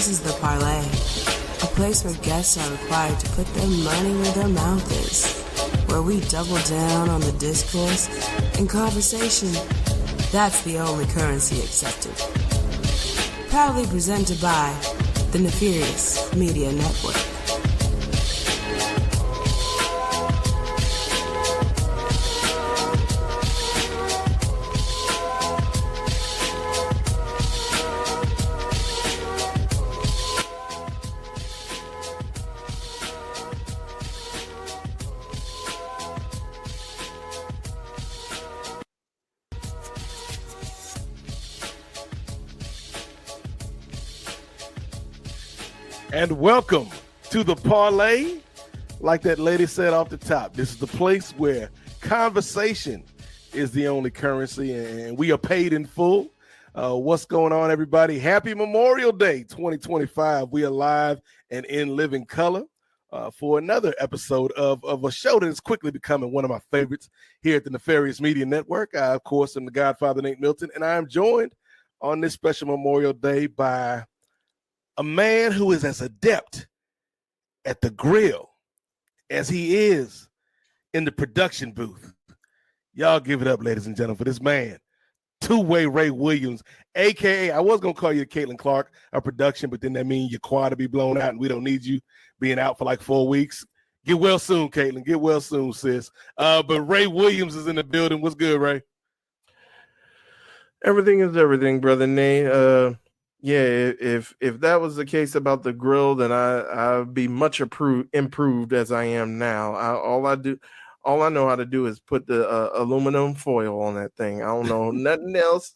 This is the Parley, a place where guests are required to put their money where their mouth is, where we double down on the discourse and conversation. That's the only currency accepted. Proudly presented by the Nefarious Media Network. And welcome to the Parlay. Like that lady said off the top, this is the place where conversation is the only currency, and we are paid in full. What's going on, everybody? Happy Memorial Day 2025. We are live and in living color for another episode of a show that is quickly becoming one of my favorites here at the Nefarious Media Network. I, of course, am the Godfather, Nate Milton, and I am joined on this special Memorial Day by a man who is as adept at the grill as he is in the production booth. Y'all give it up, ladies and gentlemen, for this man, two-way Ray Williams, a.k.a. I was going to call you Caitlin Clark of production, but then that means your quad will be blown out and we don't need you being out for like 4 weeks. Get well soon, Caitlin. Get well soon, sis. But Ray Williams is in the building. What's good, Ray? Everything is everything, brother Nate. Yeah, if that was the case about the grill, then I'd be much improved as I am now. All I know how to do is put the aluminum foil on that thing. I don't know nothing else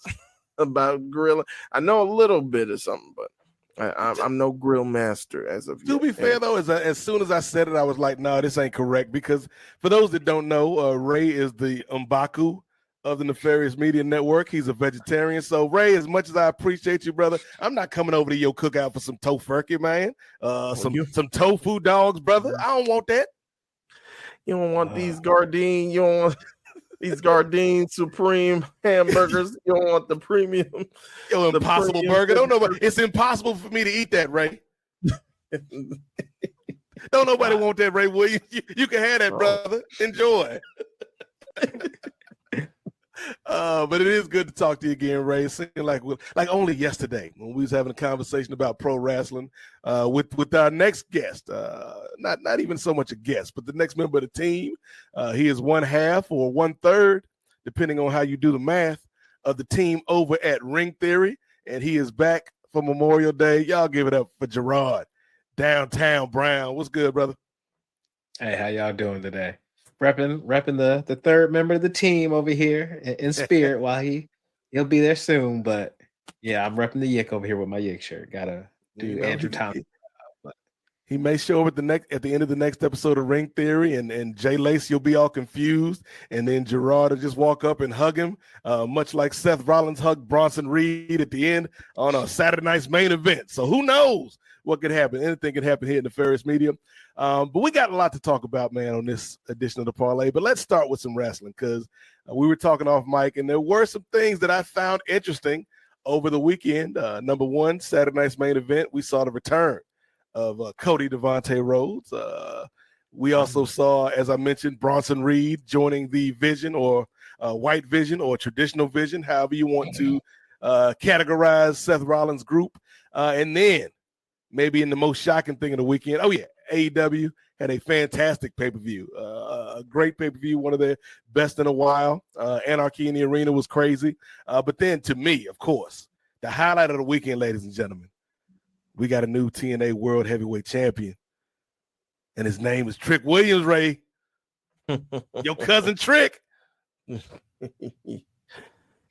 about grilling. I know a little bit of something, but I'm no grill master as of yet. To be fair, though, as soon as I said it, I was like, no, this ain't correct. Because for those that don't know, Ray is the M'Baku of the Nefarious Media Network. He's a vegetarian. So, Ray, as much as I appreciate you, brother, I'm not coming over to your cookout for some tofurkey, man. Some tofu dogs, brother. I don't want that. You don't want these Gardein. You don't want these Gardein Supreme hamburgers. You don't want the premium. Yo, Impossible Burger. Don't know, but it's impossible for me to eat that, Ray. Don't nobody want that, Ray Williams. You can have that, brother. Enjoy. But it is good to talk to you again, Ray. It seemed like only yesterday when we was having a conversation about pro wrestling with our next guest. Not even so much a guest, but the next member of the team. He is 1/2 or 1/3, depending on how you do the math, of the team over at Ring Theory, and he is back for Memorial Day. Y'all give it up for Gerard, Downtown Brown. What's good, brother? Hey, how y'all doing today? Repping the third member of the team over here in spirit while he'll be there soon. But yeah, I'm repping the Yick over here with my Yick shirt. Gotta do Andrew Thompson. He may show up at the end of the next episode of Ring Theory, and Jay Lace, you'll be all confused, and then Gerard will just walk up and hug him, much like Seth Rollins hugged Bronson Reed at the end on a Saturday night's main event. So who knows what could happen? Anything could happen here in the Nefarious Media. But we got a lot to talk about, man, on this edition of the Parlay. But let's start with some wrestling, because we were talking off mic, and there were some things that I found interesting over the weekend. Number one, Saturday night's main event, we saw the return of Cody Devontae Rhodes. We also saw, as I mentioned, Bronson Reed joining the Vision, or White Vision, or Traditional Vision, however you want to categorize Seth Rollins' group. And then, maybe in the most shocking thing of the weekend, AEW had a fantastic pay-per-view, a great pay-per-view, one of their best in a while. Anarchy in the Arena was crazy. But then, to me, of course, the highlight of the weekend, ladies and gentlemen, we got a new TNA World Heavyweight Champion, and his name is Trick Williams, Ray. Your cousin Trick.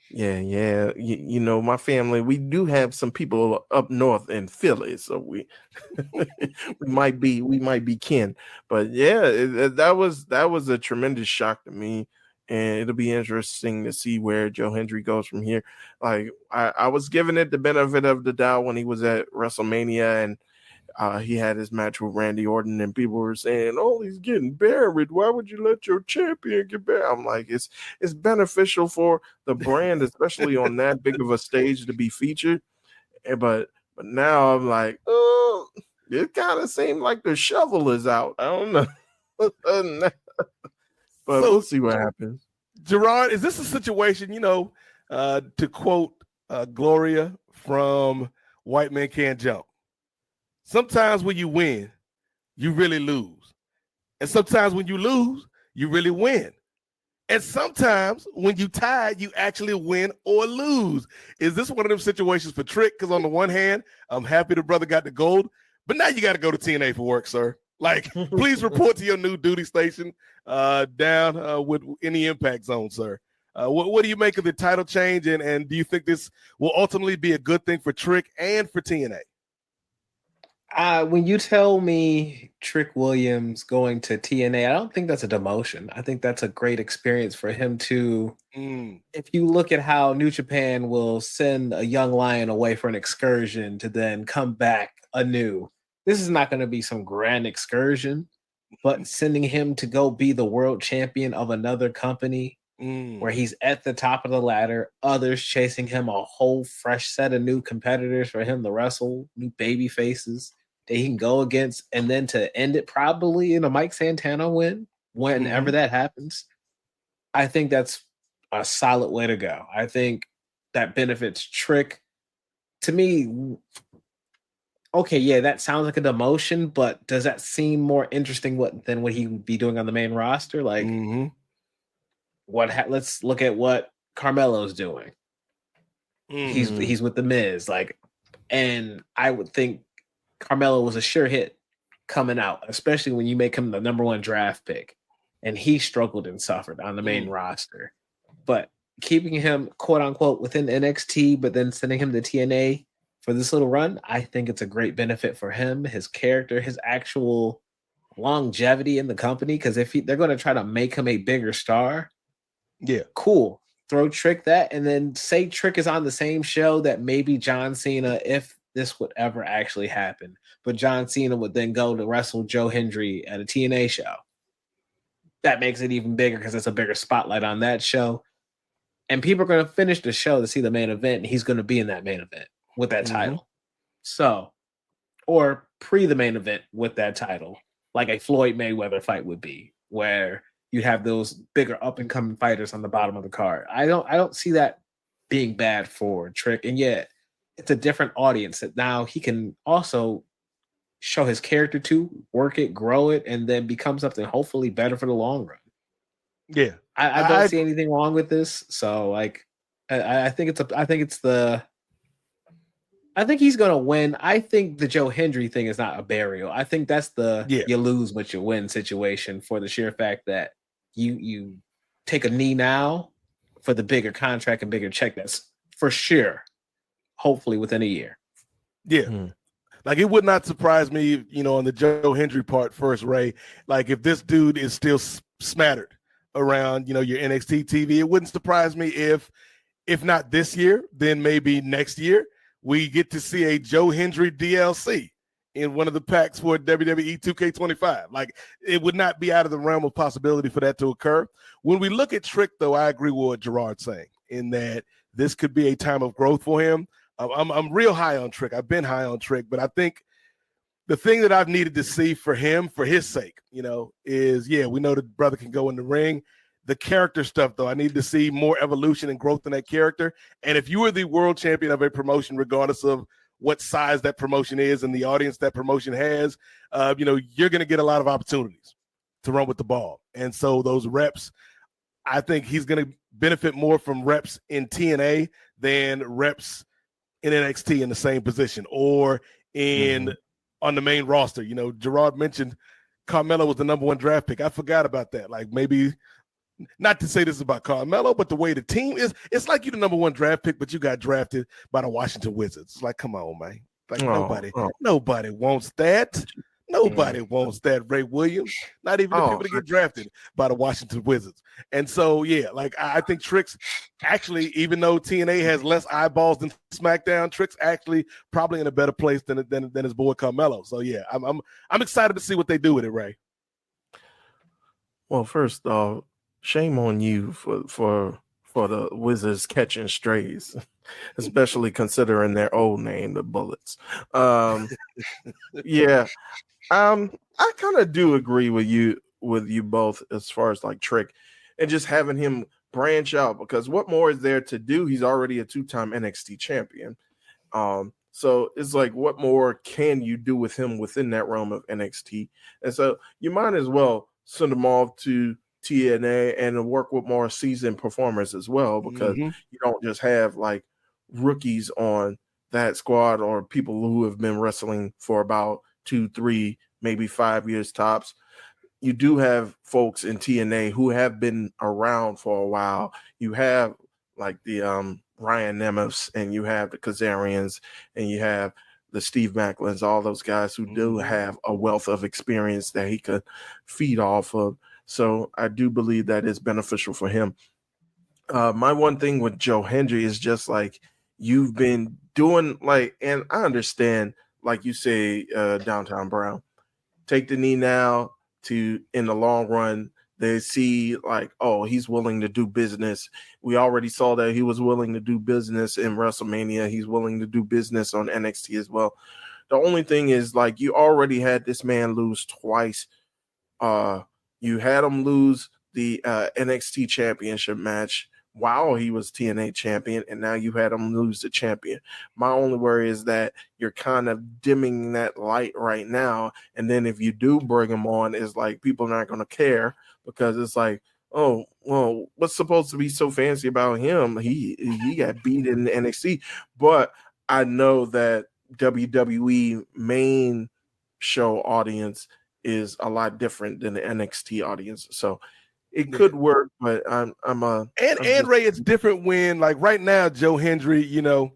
Yeah. You know, my family, we do have some people up north in Philly, so we might be kin. But yeah, that was a tremendous shock to me, and it'll be interesting to see where Joe Hendry goes from here. Like I was giving it the benefit of the doubt when he was at WrestleMania, and he had his match with Randy Orton, and people were saying, "Oh, he's getting buried. Why would you let your champion get buried?" I'm like, it's beneficial for the brand, especially on that big of a stage, to be featured. But But now I'm like, oh, it kind of seemed like the shovel is out. I don't know. But we'll see what happens. Gerard, is this a situation, to quote Gloria from White Men Can't Jump? Sometimes when you win, you really lose. And sometimes when you lose, you really win. And sometimes when you tie, you actually win or lose. Is this one of them situations for Trick? Because on the one hand, I'm happy the brother got the gold, but now you got to go to TNA for work, sir. Like, please report to your new duty station down with any Impact Zone, sir. What do you make of the title change, and do you think this will ultimately be a good thing for Trick and for TNA? When you tell me Trick Williams going to TNA, I don't think that's a demotion. I think that's a great experience for him to. If you look at how New Japan will send a young lion away for an excursion to then come back anew, this is not going to be some grand excursion, but sending him to go be the world champion of another company where he's at the top of the ladder, others chasing him, a whole fresh set of new competitors for him to wrestle, new baby faces that he can go against, and then to end it probably in a Mike Santana win whenever that happens. I think that's a solid way to go. I think that benefits Trick. To me, okay, yeah, that sounds like a demotion, but does that seem more interesting than what he would be doing on the main roster? Like, let's look at what Carmelo's doing. He's with the Miz, like, and I would think Carmelo was a sure hit coming out, especially when you make him the number one draft pick, and he struggled and suffered on the main roster. But keeping him quote unquote within NXT, but then sending him to TNA for this little run, I think it's a great benefit for him, his character, his actual longevity in the company. Because if they're going to try to make him a bigger star, cool. Throw Trick that, and then say Trick is on the same show that maybe John Cena, if this would ever actually happen, but John Cena would then go to wrestle Joe Hendry at a TNA show. That makes it even bigger because it's a bigger spotlight on that show. And people are going to finish the show to see the main event, and he's going to be in that main event with that title. So, or pre the main event with that title, like a Floyd Mayweather fight would be, where you have those bigger up and coming fighters on the bottom of the card. I don't see that being bad for Trick. And yet it's a different audience that now he can also show his character to, work it, grow it, and then become something hopefully better for the long run. Yeah. I don't see anything wrong with this. So like, I think he's going to win. I think the Joe Hendry thing is not a burial. I think that's you lose, but you win situation, for the sheer fact that you take a knee now for the bigger contract and bigger check. That's for sure. Hopefully within a year. Yeah. Like, it would not surprise me, on the Joe Hendry part first, Ray, like if this dude is still smattered around, your NXT TV, it wouldn't surprise me if not this year, then maybe next year, we get to see a Joe Hendry DLC in one of the packs for WWE 2K25. Like, it would not be out of the realm of possibility for that to occur. When we look at Trick, though, I agree with what Gerard's saying in that this could be a time of growth for him. I'm real high on Trick. I've been high on Trick, but I think the thing that I've needed to see for him, for his sake, is, we know the brother can go in the ring. The character stuff, though, I need to see more evolution and growth in that character. And if you are the world champion of a promotion, regardless of what size that promotion is and the audience that promotion has, you're going to get a lot of opportunities to run with the ball. And so those reps, I think he's going to benefit more from reps in TNA than reps in NXT in the same position or on the main roster. Gerard mentioned Carmelo was the number one draft pick. I forgot about that. Like, maybe not to say this is about Carmelo, but the way the team is, it's like you're the number one draft pick, but you got drafted by the Washington Wizards. It's like, come on, man. Like, nobody wants that. Nobody wants that, Ray Williams. Not even the people that get drafted by the Washington Wizards. And so, I think Trick's actually, even though TNA has less eyeballs than SmackDown, Trick's actually probably in a better place than his boy Carmelo. So, I'm excited to see what they do with it, Ray. Well, first off, shame on you for the Wizards catching strays. especially considering their old name, the Bullets. Yeah. I kind of do agree with you both as far as like Trick and just having him branch out, because what more is there to do? He's already a 2-time NXT champion. So it's like, what more can you do with him within that realm of NXT? And so you might as well send him off to TNA and work with more seasoned performers as well, because you don't just have like rookies on that squad or people who have been wrestling for about 2, 3, maybe 5 years tops. You do have folks in TNA who have been around for a while. You have like the Ryan Nemeths, and you have the Kazarians, and you have the Steve Macklins, all those guys who do have a wealth of experience that he could feed off of. So I do believe that is beneficial for him. My one thing with Joe Hendry is just like, you've been doing like, and I understand, like you say, Downtown Brown, take the knee now to, in the long run, they see like, oh, he's willing to do business. We already saw that he was willing to do business in WrestleMania. He's willing to do business on NXT as well. The only thing is, like, you already had this man lose twice. You had him lose the NXT championship match while he was TNA champion, and now you had him lose the champion. My only worry is that you're kind of dimming that light right now, and then if you do bring him on, it's like people are not going to care, because it's like, oh, well, what's supposed to be so fancy about him? He got beat in NXT. But I know that WWE main show audience is a lot different than the NXT audience, so it could work. But I'm Ray, it's different when, like, right now, Joe Hendry, you know,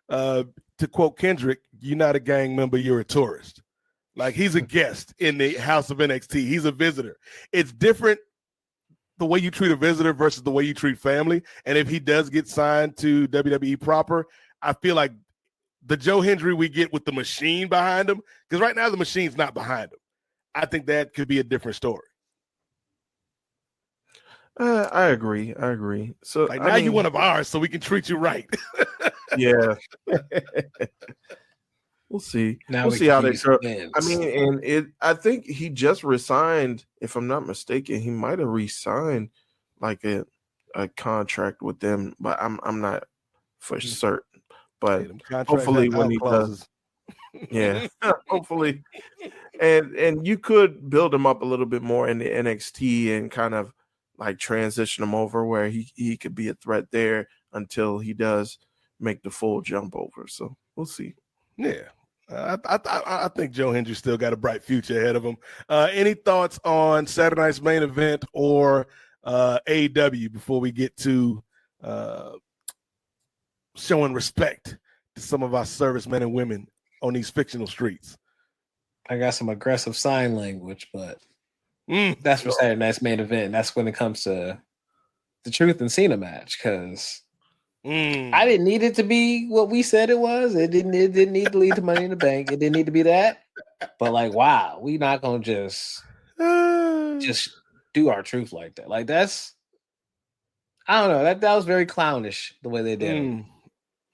to quote Kendrick, you're not a gang member, you're a tourist. Like, he's a guest in the house of NXT. He's a visitor. It's different the way you treat a visitor versus the way you treat family. And if he does get signed to WWE proper, I feel like the Joe Hendry we get with the machine behind him, because right now the machine's not behind him, I think that could be a different story. I agree. So like, now you're one of ours, so we can treat you right. Yeah. We'll see. We'll see how they go. I mean, and I think he just resigned, if I'm not mistaken. He might have resigned like a contract with them, but I'm not for certain. But hopefully when he does, yeah, hopefully. And you could build him up a little bit more in the NXT and kind of like transition him over where he could be a threat there until he does make the full jump over. So we'll see. Yeah. I think Joe Hendry still got a bright future ahead of him. Any thoughts on Saturday night's main event or AEW before we get to showing respect to some of our servicemen and women on these fictional streets? I got some aggressive sign language, but that's for Saturday night's main event. That's when it comes to the Truth and Cena match, because I didn't need it to be what we said it was. It didn't need to lead to Money in the Bank. It didn't need to be that. But like, wow, we not gonna just do our truth like that. Like, that's, I don't know. That was very clownish the way they did it.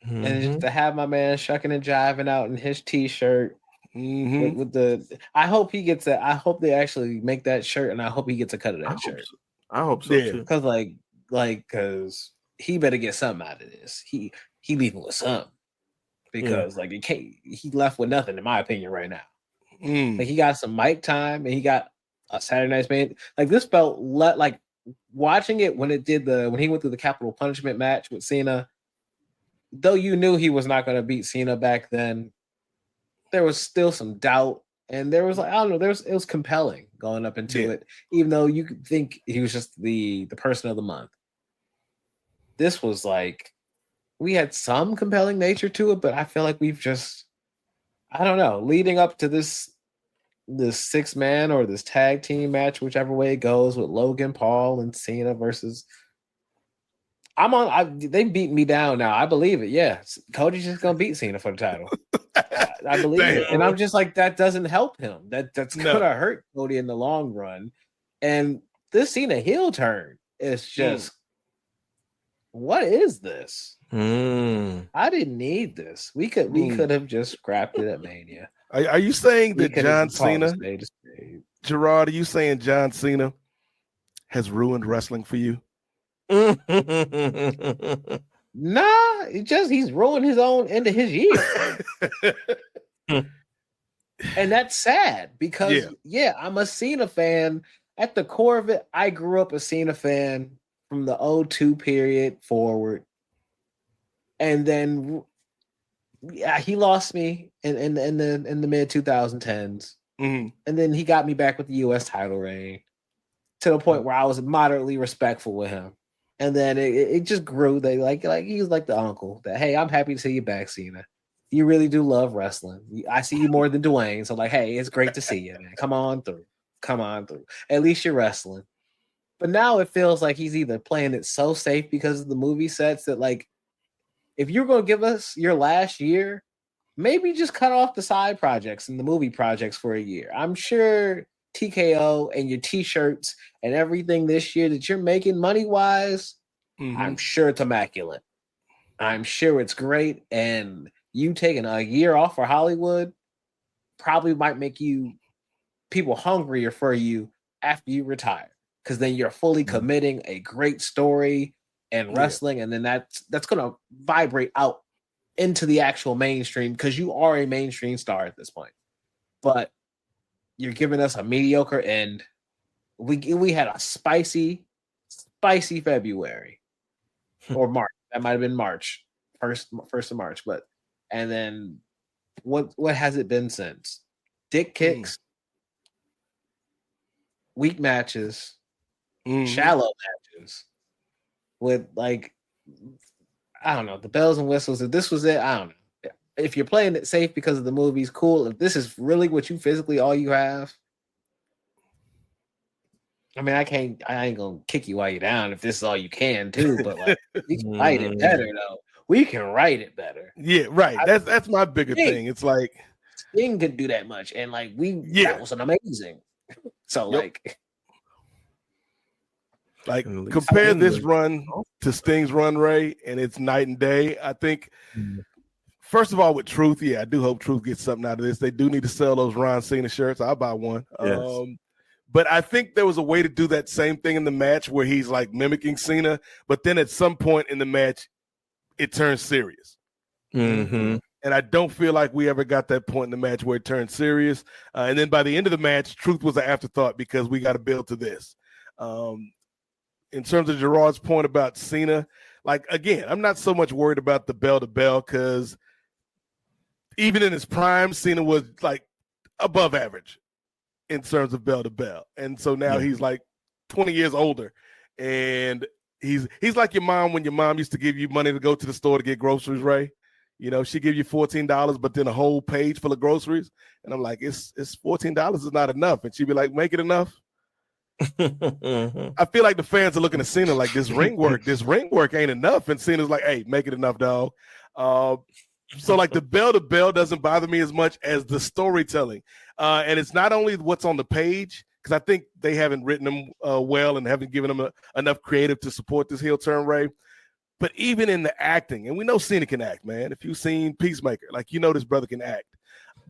And just to have my man shucking and jiving out in his t-shirt with the, I hope he gets that. I hope they actually make that shirt, and I hope he gets a cut of that shirt. I hope so too. Because he better get something out of this. He leaving with something, because like he left with nothing, in my opinion, right now. Like, he got some mic time, and he got a Saturday night's main. Like, this felt like watching it when he went through the Capital Punishment match with Cena. Though you knew he was not going to beat Cena back then, there was still some doubt, and there was like, I don't know, it was compelling going up into it, even though you could think he was just the person of the month. This was like, we had some compelling nature to it, but I feel like we've just, I don't know, leading up to this 6-man or this tag team match, whichever way it goes, with Logan Paul and Cena versus. They beat me down now. I believe it. Yeah, Cody's just gonna beat Cena for the title. I believe it, and I'm just like, that doesn't help him. That's gonna hurt Cody in the long run. And this Cena heel turn is just what is this? Mm. I didn't need this. We could have just scrapped it at Mania. Are you saying We that could have John just called a Cena, spade a spade. Gerard? Are you saying John Cena has ruined wrestling for you? Nah, he's ruined his own end of his year. And that's sad because I'm a Cena fan. At the core of it, I grew up a Cena fan from the 02 period forward. And then he lost me in the mid 2010s. Mm-hmm. And then he got me back with the US title reign to the point where I was moderately respectful with him. And then it just grew. They like he was like the uncle that, hey, I'm happy to see you back, Cena. You really do love wrestling. I see you more than Dwayne. So, like, hey, it's great to see you, man. Come on through. At least you're wrestling. But now it feels like he's either playing it so safe because of the movie sets that, like, if you're going to give us your last year, maybe just cut off the side projects and the movie projects for a year. I'm sure TKO and your t-shirts and everything this year that you're making money-wise, I'm sure it's immaculate. I'm sure it's great. And you taking a year off for Hollywood probably might make you people hungrier for you after you retire. Because then you're fully committing a great story and wrestling, and then that's gonna vibrate out into the actual mainstream because you are a mainstream star at this point. But you're giving us a mediocre end. We had a spicy February or March. That might have been March, first of March. But and then what has it been since? Dick kicks, weak matches, shallow matches with like I don't know the bells and whistles. If this was it, I don't know. If you're playing it safe because of the movies, cool. If this is really what you physically all you have, I mean, I ain't gonna kick you while you're down if this is all you can too. But like, we can write it better though. We can write it better. Yeah, right. That's my bigger thing. It's like Sting could do that much, and like that was an amazing. So like compare this run to Sting's run, Ray, and it's night and day. I think. First of all, with Truth, I do hope Truth gets something out of this. They do need to sell those Ron Cena shirts. I'll buy one. Yes. But I think there was a way to do that same thing in the match where he's like mimicking Cena, but then at some point in the match, it turns serious. Mm-hmm. And I don't feel like we ever got that point in the match where it turned serious. And then by the end of the match, Truth was an afterthought because we got to build to this. In terms of Gerard's point about Cena, like, again, I'm not so much worried about the bell to bell because even in his prime, Cena was like above average in terms of bell to bell. And so now he's like 20 years older. And he's like your mom when your mom used to give you money to go to the store to get groceries, Ray. You know, she give you $14, but then a whole page full of groceries. And I'm like, it's $14 is not enough. And she'd be like, make it enough. I feel like the fans are looking at Cena like this ring work ain't enough. And Cena's like, hey, make it enough, dog. So like the bell to bell doesn't bother me as much as the storytelling. And it's not only what's on the page, because I think they haven't written them well and haven't given them enough creative to support this heel turn, Ray. But even in the acting, and we know Cena can act, man. If you've seen Peacemaker, like, you know this brother can act.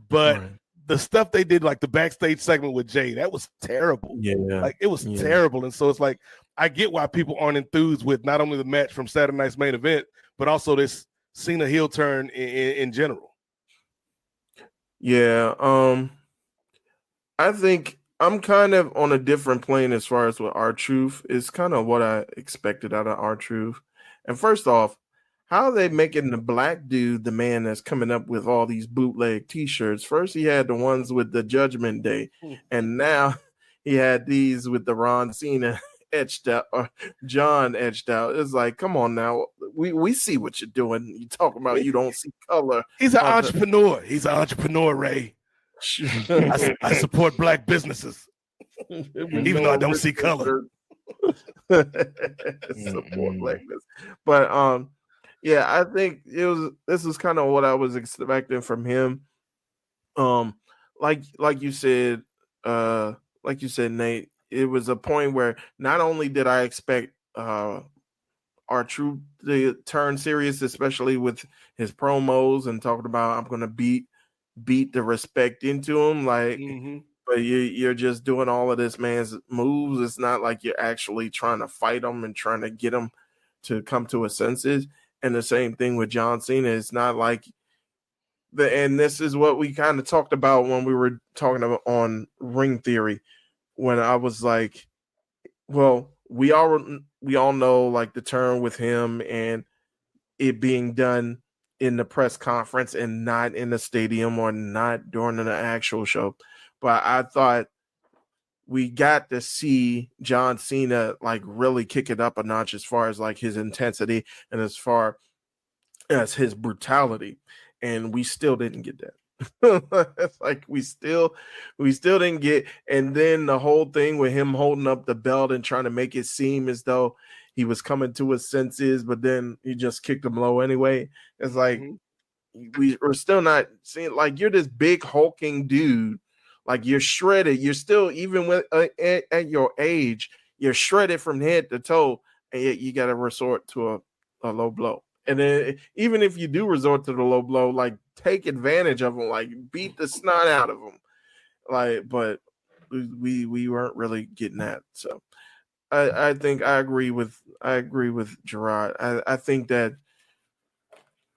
But the stuff they did, like the backstage segment with Jay, that was terrible. Yeah. Like, it was terrible. And so it's like, I get why people aren't enthused with not only the match from Saturday night's main event, but also this Cena heel turn in general. Yeah. I think I'm kind of on a different plane as far as with R-Truth. It's kind of what I expected out of R-Truth. And first off, how are they making the black dude the man that's coming up with all these bootleg T-shirts? First, he had the ones with the Judgment Day, and now he had these with the Ron Cena etched out, or John etched out. It's like, come on now, we see what you're doing. You talk about you don't see color. He's an entrepreneur. He's an entrepreneur, Ray. I support black businesses, even though I don't see color. Support blackness, but yeah, I think this is kind of what I was expecting from him. Like you said, Nate, it was a point where not only did I expect are true to turn serious, especially with his promos and talking about I'm gonna beat the respect into him. Like, but you're just doing all of this man's moves. It's not like you're actually trying to fight him and trying to get him to come to his senses. And the same thing with John Cena. It's not like and this is what we kind of talked about when we were talking about on Ring Theory, when I was like, well, we all know like the turn with him and it being done in the press conference and not in the stadium or not during an actual show. But I thought we got to see John Cena like really kick it up a notch as far as like his intensity and as far as his brutality. And we still didn't get that. It's like we still didn't get. And then the whole thing with him holding up the belt and trying to make it seem as though he was coming to his senses, but then he just kicked him low anyway. It's like we're still not seeing, like, you're this big hulking dude, like you're shredded. You're still, even with at your age, you're shredded from head to toe, and yet you got to resort to a low blow. And then even if you do resort to the low blow, like take advantage of him, like beat the snot out of him. Like, but we weren't really getting that. So I think I agree with Gerard. I think that,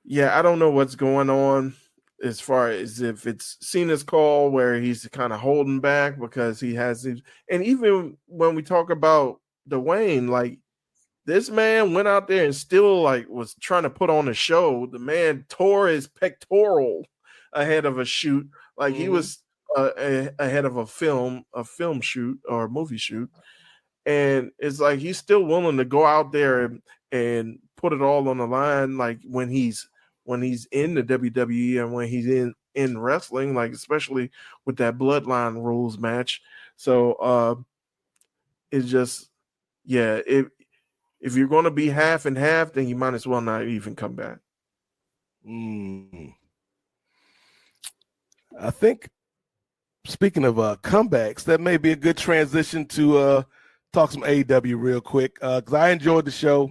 yeah, I don't know what's going on as far as if it's Cena's call where he's kind of holding back because he has these, and even when we talk about Dwayne, like, this man went out there and still like was trying to put on a show. The man tore his pectoral ahead of a shoot. Like he was ahead of a film shoot or a movie shoot. And it's like he's still willing to go out there and put it all on the line, like when he's in the WWE and when he's in wrestling, like especially with that Bloodline Rules match. So it's just, yeah, if you're going to be half and half, then you might as well not even come back. I think, speaking of comebacks, that may be a good transition to talk some AEW real quick, because I enjoyed the show.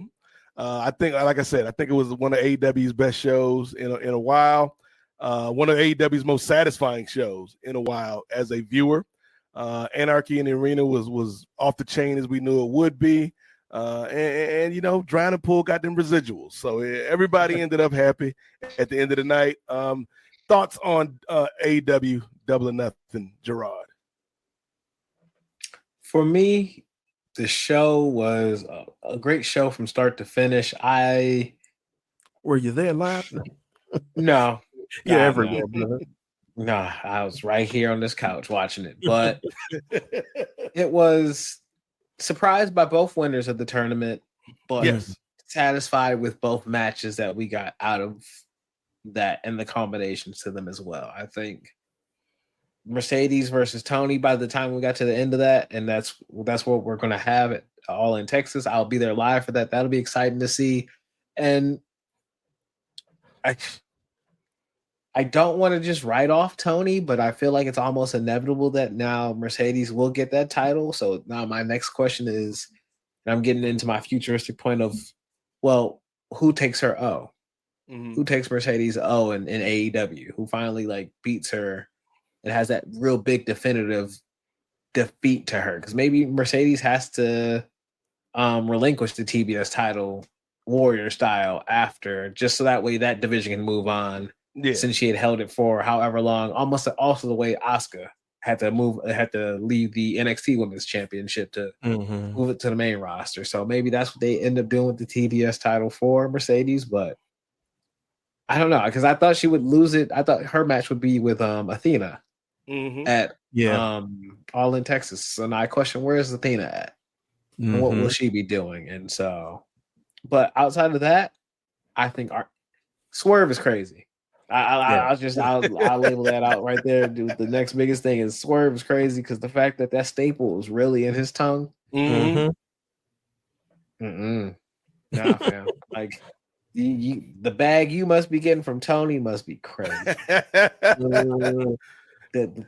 I think, like I said, I think it was one of AEW's best shows in a while. One of AEW's most satisfying shows in a while as a viewer. Anarchy in the Arena was off the chain as we knew it would be. And you know, Drown and Pool got them residuals. So everybody ended up happy at the end of the night. Thoughts on AEW Double or Nothing, Gerard? For me, the show was a great show from start to finish. Were you there live? No. Yeah, everywhere. No, I was right here on this couch watching it. But it was surprised by both winners of the tournament, but satisfied with both matches that we got out of that and the combinations to them as well. I think Mercedes versus Tony, by the time we got to the end of that, and that's what we're going to have it all in Texas. I'll be there live for that. That'll be exciting to see. And I don't want to just write off Tony, but I feel like it's almost inevitable that now Mercedes will get that title. So now my next question is, and I'm getting into my futuristic point of, well, who takes her O? Who takes Mercedes O in AEW? Who finally like beats her and has that real big definitive defeat to her? Because maybe Mercedes has to relinquish the TBS title Warrior style after, just so that way that division can move on. Yeah. Since she had held it for however long, almost also the way Asuka had to leave the NXT Women's Championship to move it to the main roster. So maybe that's what they end up doing with the TBS title for Mercedes, but I don't know, because I thought she would lose it. I thought her match would be with Athena at All in Texas. So now I question, where is Athena at? And what will she be doing? And so, but outside of that, I think Swerve is crazy. I'll label that out right there. Dude, the next biggest thing is Swerve is crazy because the fact that staple is really in his tongue. Nah, fam. Like the bag you must be getting from Tony must be crazy. The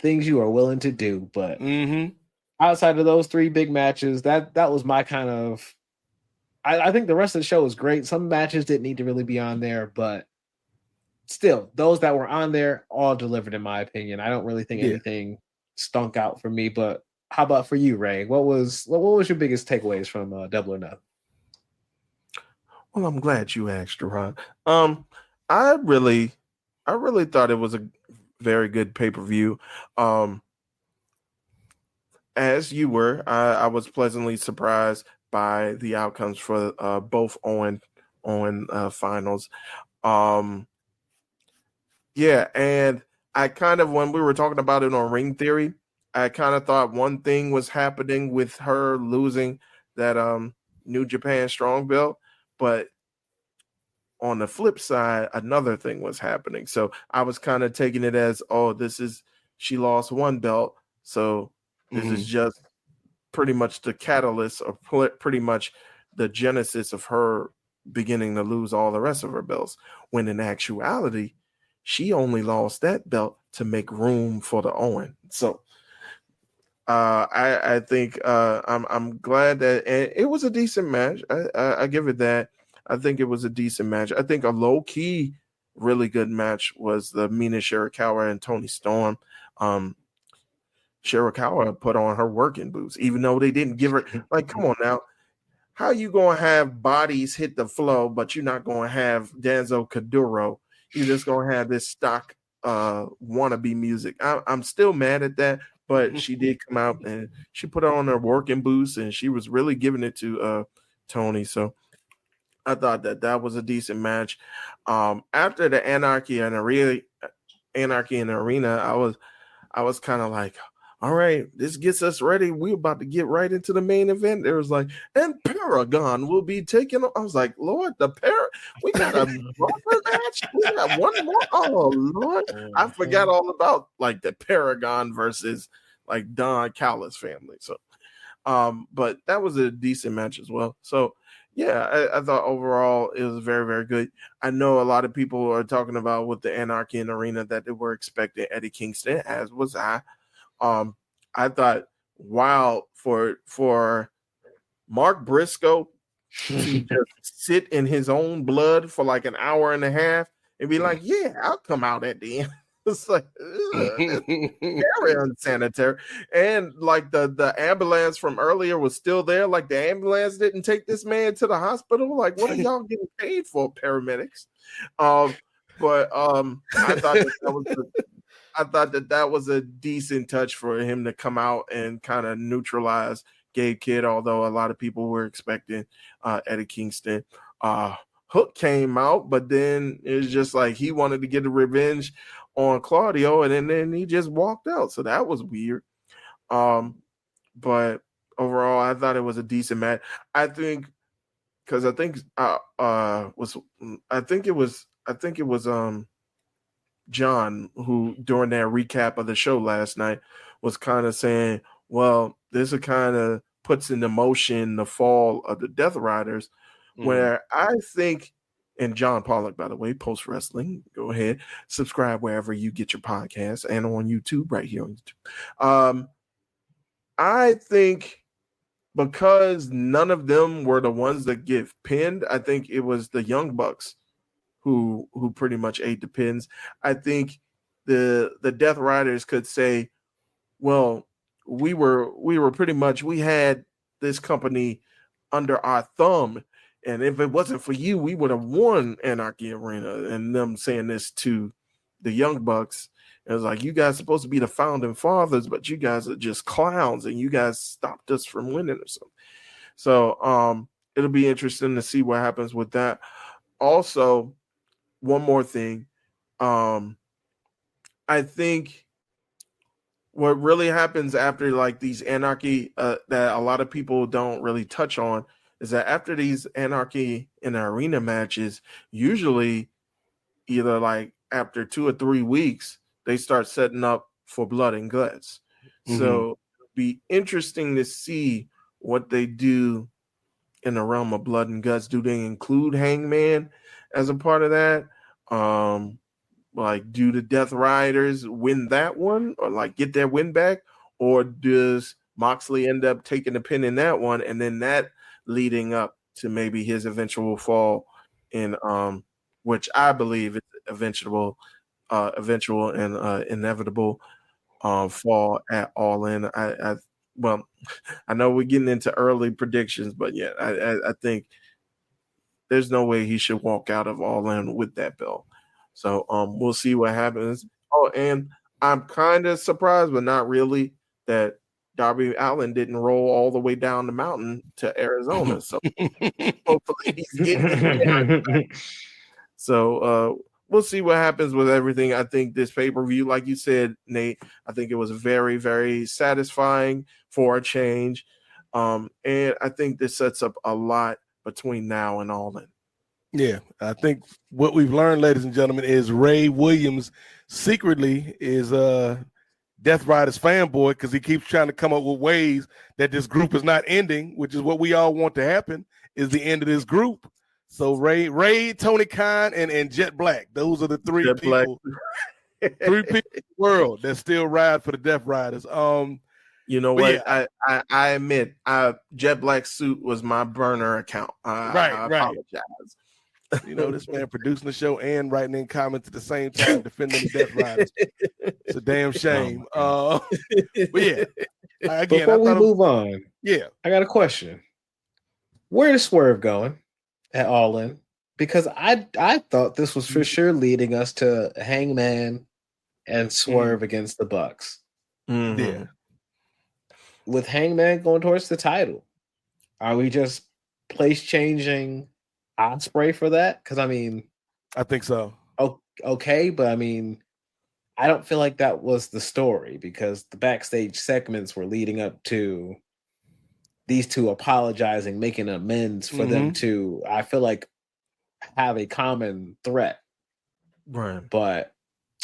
things you are willing to do, but outside of those three big matches, that was my kind of. I think the rest of the show was great. Some matches didn't need to really be on there, but still, those that were on there all delivered, in my opinion. I don't really think anything stunk out for me. But how about for you, Ray? What was your biggest takeaways from Double or Nothing? Well, I'm glad you asked, Ron. I really thought it was a very good pay-per-view. As you were, I was pleasantly surprised by the outcomes for both Owen finals. Yeah, and I kind of, when we were talking about it on Ring Theory, I kind of thought one thing was happening with her losing that New Japan Strong belt, but on the flip side, another thing was happening. So I was kind of taking it as, oh, she lost one belt, so this is just pretty much the catalyst or pretty much the genesis of her beginning to lose all the rest of her belts. When in actuality, she only lost that belt to make room for the Owen. So I think I'm glad that it was a decent match. I give it that. I think it was a decent match. I think a low key, really good match was the Mina Shirakawa and Toni Storm. Shirakawa put on her working boots, even though they didn't give her, like, come on now. How you going to have bodies hit the flow, but you're not going to have Danzo Kuduro? You're just going to have this stock wannabe music. I'm still mad at that, but she did come out and she put on her working boots and she was really giving it to Tony. So I thought that was a decent match. After the Anarchy and Arena, I was kind of like, all right, this gets us ready. We're about to get right into the main event. There was like, and Paragon will be taking. I was like, Lord, we got a bumper match. We got one more. Oh Lord, I forgot all about like the Paragon versus like Don Callis family. So, but that was a decent match as well. So, yeah, I thought overall it was very, very good. I know a lot of people are talking about with the Anarchy in Arena that they were expecting Eddie Kingston, as was I. I thought, wow, for Mark Briscoe to just sit in his own blood for like an hour and a half and be like, yeah, I'll come out at the end. It's like very unsanitary. And like the ambulance from earlier was still there. Like the ambulance didn't take this man to the hospital. Like, what are y'all getting paid for, paramedics? But I thought that was a decent touch for him to come out and kind of neutralize Gabe Kidd, although a lot of people were expecting Eddie Kingston. Hook came out, but then it was just like he wanted to get a revenge on Claudio, and then he just walked out. So that was weird. But overall, I thought it was a decent match. I think because I think it was John, who during that recap of the show last night was kind of saying, well, this kind of puts into motion the fall of the Death Riders, where I think, and John Pollock, by the way, Post Wrestling, go ahead, subscribe wherever you get your podcasts and on YouTube, right here on YouTube. I think because none of them were the ones that get pinned, I think it was the Young Bucks who pretty much ate the pins. I think the Death Riders could say, well, we were pretty much, we had this company under our thumb, and if it wasn't for you, we would have won Anarchy Arena. And them saying this to the Young Bucks, it was like, you guys are supposed to be the founding fathers, but you guys are just clowns, and you guys stopped us from winning or something. So it'll be interesting to see what happens with that. Also, one more thing. I think what really happens after like these Anarchy that a lot of people don't really touch on is that after these Anarchy in the Arena matches, usually either like after 2 or 3 weeks, they start setting up for Blood and Guts. So it'll be interesting to see what they do in the realm of Blood and Guts. Do they include Hangman as a part of that? Like, do the Death Riders win that one or like get their win back? Or does Moxley end up taking the pin in that one and then that leading up to maybe his eventual fall in which I believe is eventual and inevitable fall at All In. I know we're getting into early predictions, but yeah, I think there's no way he should walk out of All In with that belt. So we'll see what happens. Oh, and I'm kind of surprised, but not really, that Darby Allin didn't roll all the way down the mountain to Arizona. So hopefully he's getting there. So we'll see what happens with everything. I think this pay-per-view, like you said, Nate, I think it was very, very satisfying for a change. And I think this sets up a lot between now and All In. Yeah, I think what we've learned, ladies and gentlemen, is Ray Williams secretly is Death Rider's fanboy because he keeps trying to come up with ways that this group is not ending, which is what we all want to happen, is the end of this group. So Ray, Tony Khan, and Jet Black, those are the three people in the world that still ride for the Death Riders. You know what? Yeah. I admit, Jet Black's suit was my burner account. I apologize. You know, this man producing the show and writing in comments at the same time, defending the Death Riders. It's a damn shame. But yeah, again, before we move on, yeah, I got a question. Where is Swerve going at All In? Because I thought this was for sure leading us to Hangman and Swerve against the Bucks. Mm-hmm. Yeah. With Hangman going towards the title, are we just place changing Ospreay for that? Because I mean, I think so. Okay, but I mean, I don't feel like that was the story because the backstage segments were leading up to these two apologizing, making amends for them to, I feel like, have a common threat. Right. But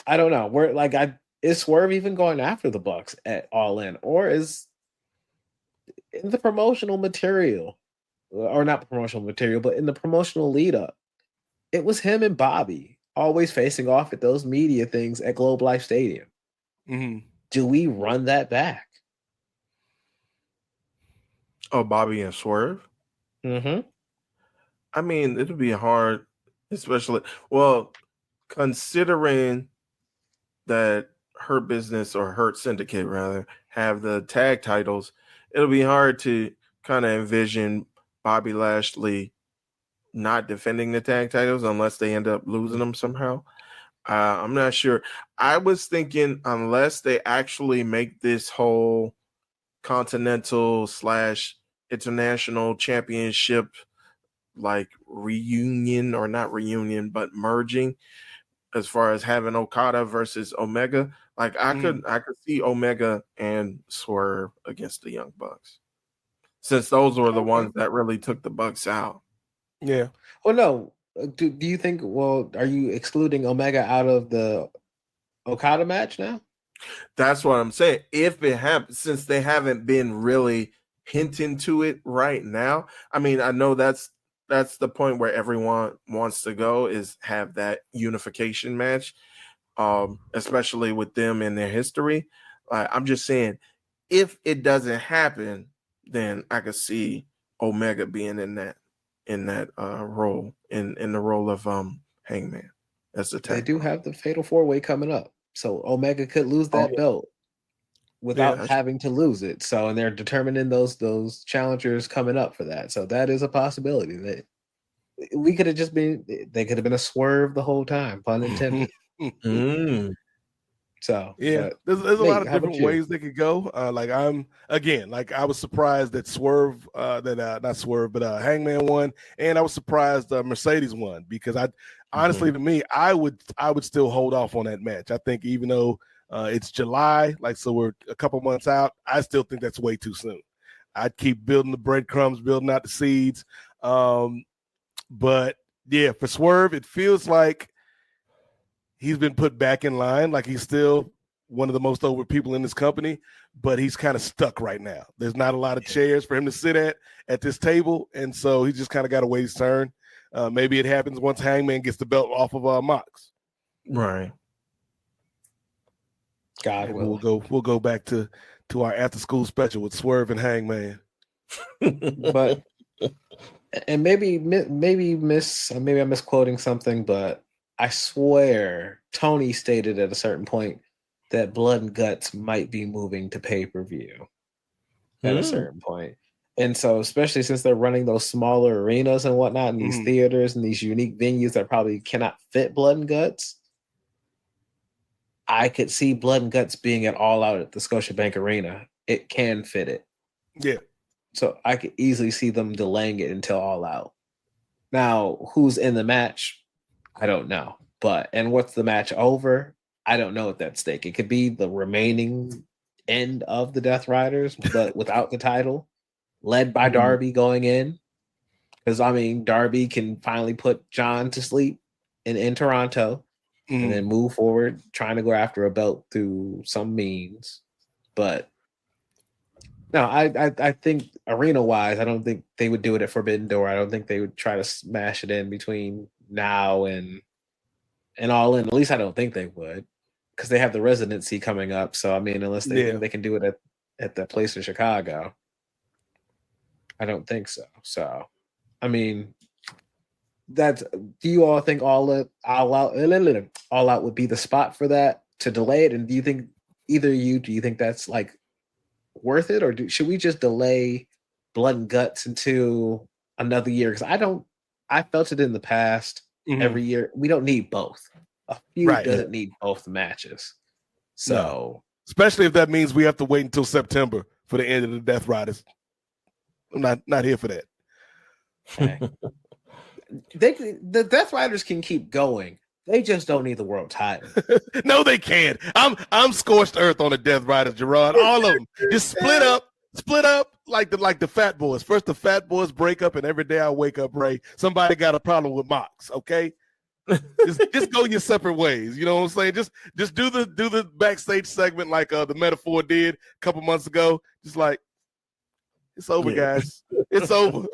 I don't know. Is Swerve even going after the Bucks at All In, or is in the promotional material, or not promotional material, but in the promotional lead up, it was him and Bobby always facing off at those media things at Globe Life Stadium. Mm-hmm. Do we run that back? Oh, Bobby and Swerve? Mm-hmm. I mean, it'll be hard, especially, considering that Hurt Business, or Hurt Syndicate rather, have the tag titles, it'll be hard to kind of envision Bobby Lashley not defending the tag titles unless they end up losing them somehow. I'm not sure. I was thinking unless they actually make this whole continental / international championship like reunion, or not reunion, but merging, as far as having Okada versus Omega. Like I could see Omega and Swerve against the Young Bucks, since those were the ones that really took the Bucks out. Yeah. Well, no. Do you think? Well, are you excluding Omega out of the Okada match now? That's what I'm saying. If it happens, since they haven't been really hinting to it right now. I mean, I know that's the point where everyone wants to go, is have that unification match, especially with them in their history. I'm just saying, if it doesn't happen, then I could see Omega being in that role, in the role of Hangman as the tag. They do have the Fatal 4-Way coming up, so Omega could lose that belt without having to lose it. So, and they're determining those challengers coming up for that. So that is a possibility. That we could have just been, they could have been a Swerve the whole time, pun intended. So yeah, there's a lot of different ways they could go. I was surprised that Swerve, not Swerve, but Hangman won, and I was surprised Mercedes won, because honestly, to me, I would still hold off on that match. I think even though it's July, so we're a couple months out, I still think that's way too soon. I'd keep building the breadcrumbs, building out the seeds. But yeah, for Swerve, it feels like he's been put back in line. Like, he's still one of the most over people in this company, but he's kind of stuck right now. There's not a lot of chairs for him to sit at this table, and so he just kind of got to wait his turn. Maybe it happens once Hangman gets the belt off of Mox. Right. God willing. We'll go back to our after school special with Swerve and Hangman. But And maybe I'm misquoting something, but I swear Tony stated at a certain point that Blood and Guts might be moving to pay-per-view at a certain point. And so, especially since they're running those smaller arenas and whatnot, and these theaters and these unique venues that probably cannot fit Blood and Guts, I could see Blood and Guts being at All Out at the Scotiabank Arena. It can fit it. Yeah. So I could easily see them delaying it until All Out. Now, who's in the match? I don't know. And what's the match over? I don't know at that stake. It could be the remaining end of the Death Riders, but without the title, led by Darby going in. Because, I mean, Darby can finally put John to sleep in Toronto and then move forward, trying to go after a belt through some means. But no, I think arena-wise, I don't think they would do it at Forbidden Door. I don't think they would try to smash it in between now and All In. At least I don't think they would, because they have the residency coming up. So, I mean, unless they think they can do it at the place in Chicago, I don't think so. So, I mean, do you all think All Out would be the spot for that to delay it? And do you think do you think that's like worth it, or should we just delay Blood and Guts until another year? Because I felt it in the past. Every year we don't need both. A feud doesn't need both matches. So especially if that means we have to wait until September for the end of the Death Riders. I'm not here for that. Okay. The Death Riders can keep going. They just don't need the world title. No, they can't. I'm scorched earth on the Death Riders, Gerard. All of them. Just split up like the Fat Boys. First the Fat Boys break up, and every day I wake up, Ray, somebody got a problem with Mox, okay? just go your separate ways. You know what I'm saying? Just do the backstage segment like the Metaphor did a couple months ago. Just like, it's over, guys. It's over.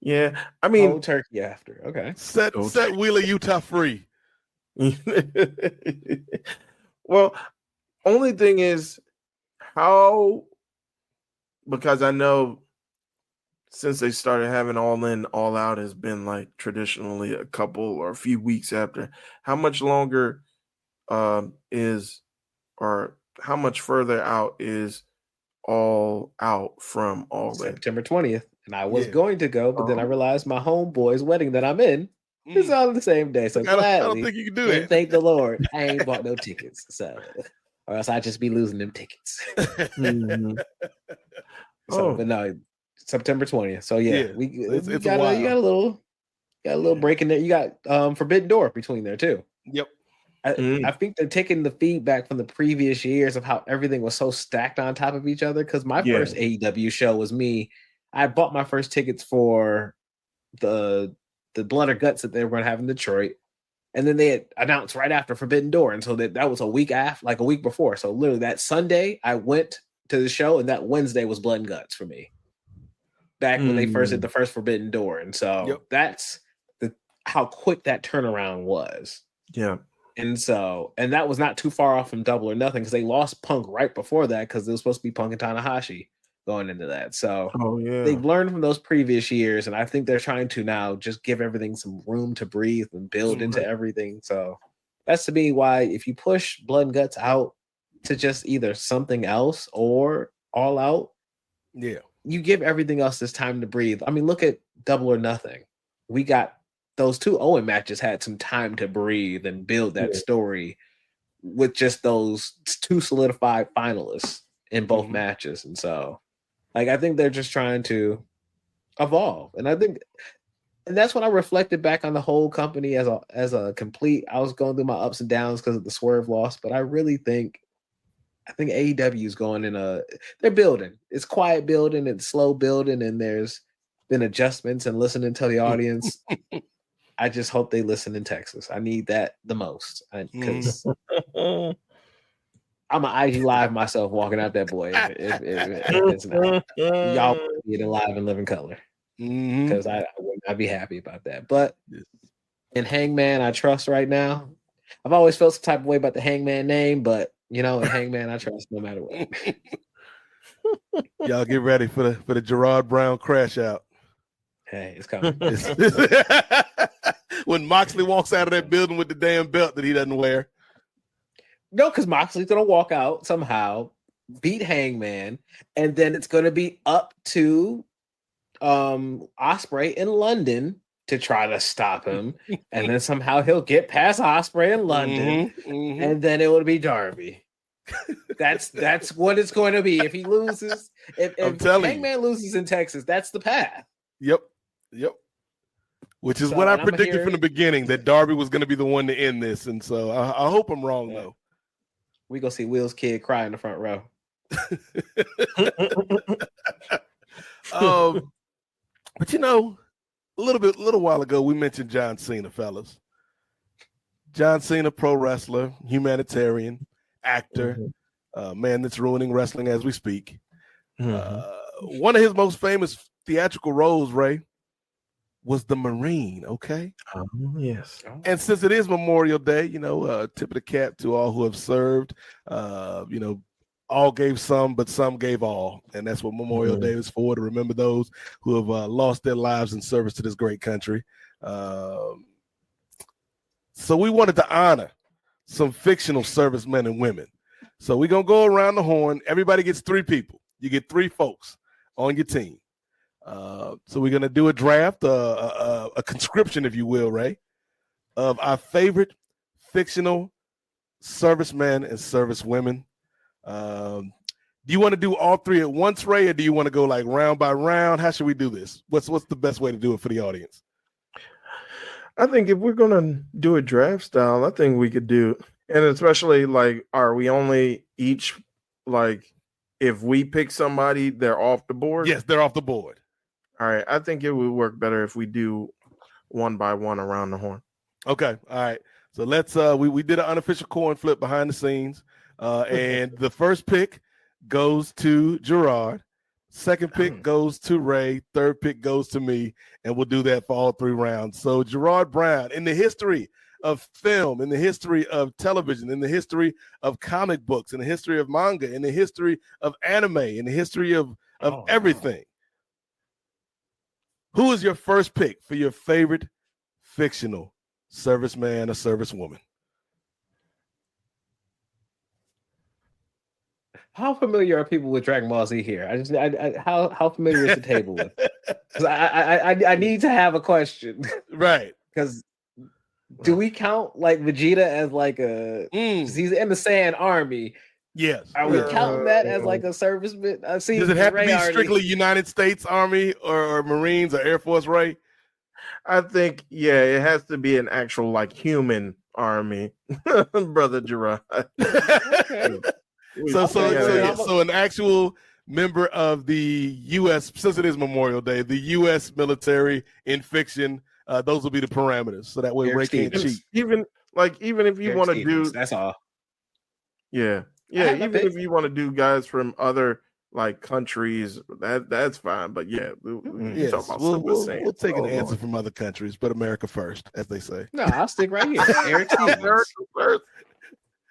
Yeah, I mean, Cold turkey after. Okay, set Wheeler, Utah free. Well, only thing is because I know since they started having All In, All Out has been like traditionally a couple or a few weeks after. How much longer how much further out is All Out from All In? September 20th. And I was going to go, but then I realized my homeboy's wedding that I'm in is all on the same day. So I don't think you can do that. Thank the Lord, I ain't bought no tickets. So, or else I'd just be losing them tickets. But no, September 20th. So you got a little break in there. You got Forbidden Door between there too. Yep. I think they're taking the feedback from the previous years of how everything was so stacked on top of each other. Because my first AEW show was me. I bought my first tickets for the Blood or Guts that they were going to have in Detroit. And then they had announced right after Forbidden Door. And so that was a week after, like a week before. So literally that Sunday, I went to the show, and that Wednesday was Blood and Guts for me. Back when they first did the first Forbidden Door. And so that's how quick that turnaround was. Yeah. And that was not too far off from Double or Nothing, because they lost Punk right before that, because it was supposed to be Punk and Tanahashi going into that. So they've learned from those previous years, and I think they're trying to now just give everything some room to breathe and build into everything. So that's to me why if you push Blood and Guts out to just either something else or All Out, you give everything else this time to breathe. I mean, look at Double or Nothing. We got those two Owen matches had some time to breathe and build that story with just those two solidified finalists in both matches. And so like, I think they're just trying to evolve. And that's when I reflected back on the whole company as a complete. I was going through my ups and downs because of the Swerve loss, but I really think AEW is going they're building. It's quiet building, it's slow building, and there's been adjustments and listening to the audience. I just hope they listen in Texas. I need that the most, because I'm an IG live myself walking out that boy. If it's not, y'all get it live in living color, because I would not be happy about that. But in Hangman, I trust right now. I've always felt some type of way about the Hangman name, but in Hangman, I trust no matter what. Y'all get ready for the Gerard Brown crash out. Hey, it's coming. When Moxley walks out of that building with the damn belt that he doesn't wear. No, because Moxley's gonna walk out somehow, beat Hangman, and then it's gonna be up to Ospreay in London to try to stop him, and then somehow he'll get past Ospreay in London, and then it will be Darby. That's what it's going to be. If he loses, if Hangman loses in Texas, that's the path. Yep. Which is what I predicted from the beginning, that Darby was going to be the one to end this, and so I hope I'm wrong though. We gonna see Will's kid cry in the front row. But a little while ago, we mentioned John Cena, fellas. John Cena, pro wrestler, humanitarian, actor, man that's ruining wrestling as we speak. One of his most famous theatrical roles, Ray, was the Marine, okay? Yes. And since it is Memorial Day, tip of the cap to all who have served. All gave some, but some gave all. And that's what Memorial Day is for, to remember those who have lost their lives in service to this great country. So we wanted to honor some fictional servicemen and women. So we're going to go around the horn. Everybody gets 3 people. You get 3 folks on your team. So we're going to do a draft, a conscription, if you will, Ray, of our favorite fictional servicemen and servicewomen. Do you want to do all 3 at once, Ray, or do you want to go like round by round? How should we do this? What's the best way to do it for the audience? I think if we're going to do a draft style, I think we could do, and especially like, are we only each, like, if we pick somebody, they're off the board? Yes, they're off the board. All right. I think it would work better if we do one by one around the horn. Okay. All right. So let's we did an unofficial coin flip behind the scenes. And the first pick goes to Gerard. Second pick goes to Ray. Third pick goes to me. And we'll do that for all 3 rounds. So Gerard Brown, in the history of film, in the history of television, in the history of comic books, in the history of manga, in the history of anime, in the history of everything. Who is your first pick for your favorite fictional serviceman or servicewoman? How familiar are people with Dragon Ball Z here? How familiar is the table with? Because I need to have a question, right? Because do we count like Vegeta as like a? He's in the Saiyan army. Yes. Are we counting that as like a serviceman? Does it have to be strictly United States Army or Marines or Air Force, Ray? I think, it has to be an actual like human army, Brother Gerard. So an actual member of the U.S., since it is Memorial Day, the U.S. military in fiction, those will be the parameters. So that way Ray can't cheat. Even if you want to do, that's all. Yeah. Even if you want to do guys from other like countries, that's fine. But we'll take an answer from other countries, but America first, as they say. No, I'll stick right here. Eric Stevens.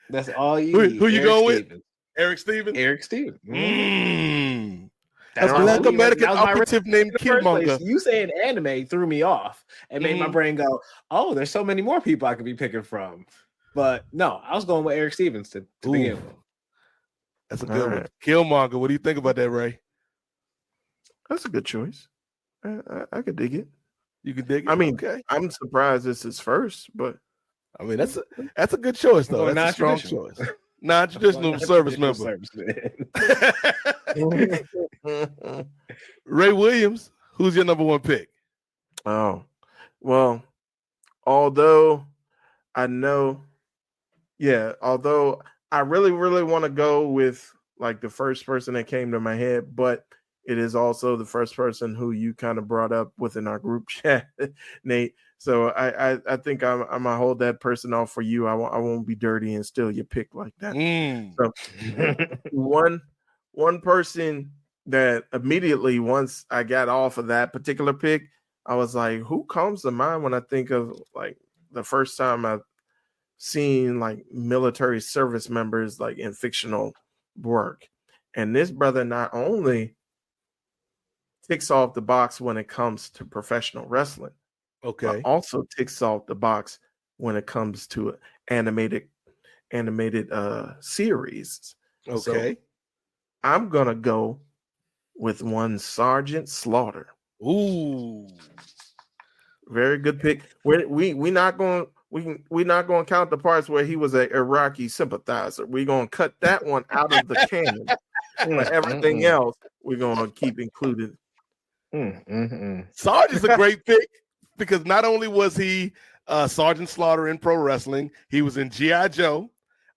That's all you need. Who you going with? Eric Stevens? Eric Stevens. That's a Black American operative named Killmonger. You saying anime threw me off and made my brain go, oh, there's so many more people I could be picking from. But no, I was going with Eric Stevens to begin with. That's a good one. Killmonger. What do you think about that, Ray? That's a good choice. I could dig it. You can dig it? I mean, I'm surprised this is first, but I mean that's a good choice though. That's a strong choice. Non-traditional service member. Ray Williams, who's your number 1 pick? Oh, well, although I really, really want to go with like the first person that came to my head, but it is also the first person who you kind of brought up within our group chat, Nate. So I think I'm gonna hold that person off for you. I won't be dirty and steal your pick like that. So one person that immediately, once I got off of that particular pick, I was like, who comes to mind when I think of like the first time I've seen like military service members like in fictional work? And this brother not only ticks off the box when it comes to professional wrestling, but also ticks off the box when it comes to animated series. Okay. So I'm gonna go with one Sergeant Slaughter. Ooh, very good pick. We're not going to count the parts where he was an Iraqi sympathizer. We're going to cut that one out of the canon. Everything else we're going to keep included. Sergeant's a great pick because not only was he Sergeant Slaughter in pro wrestling, he was in G.I. Joe.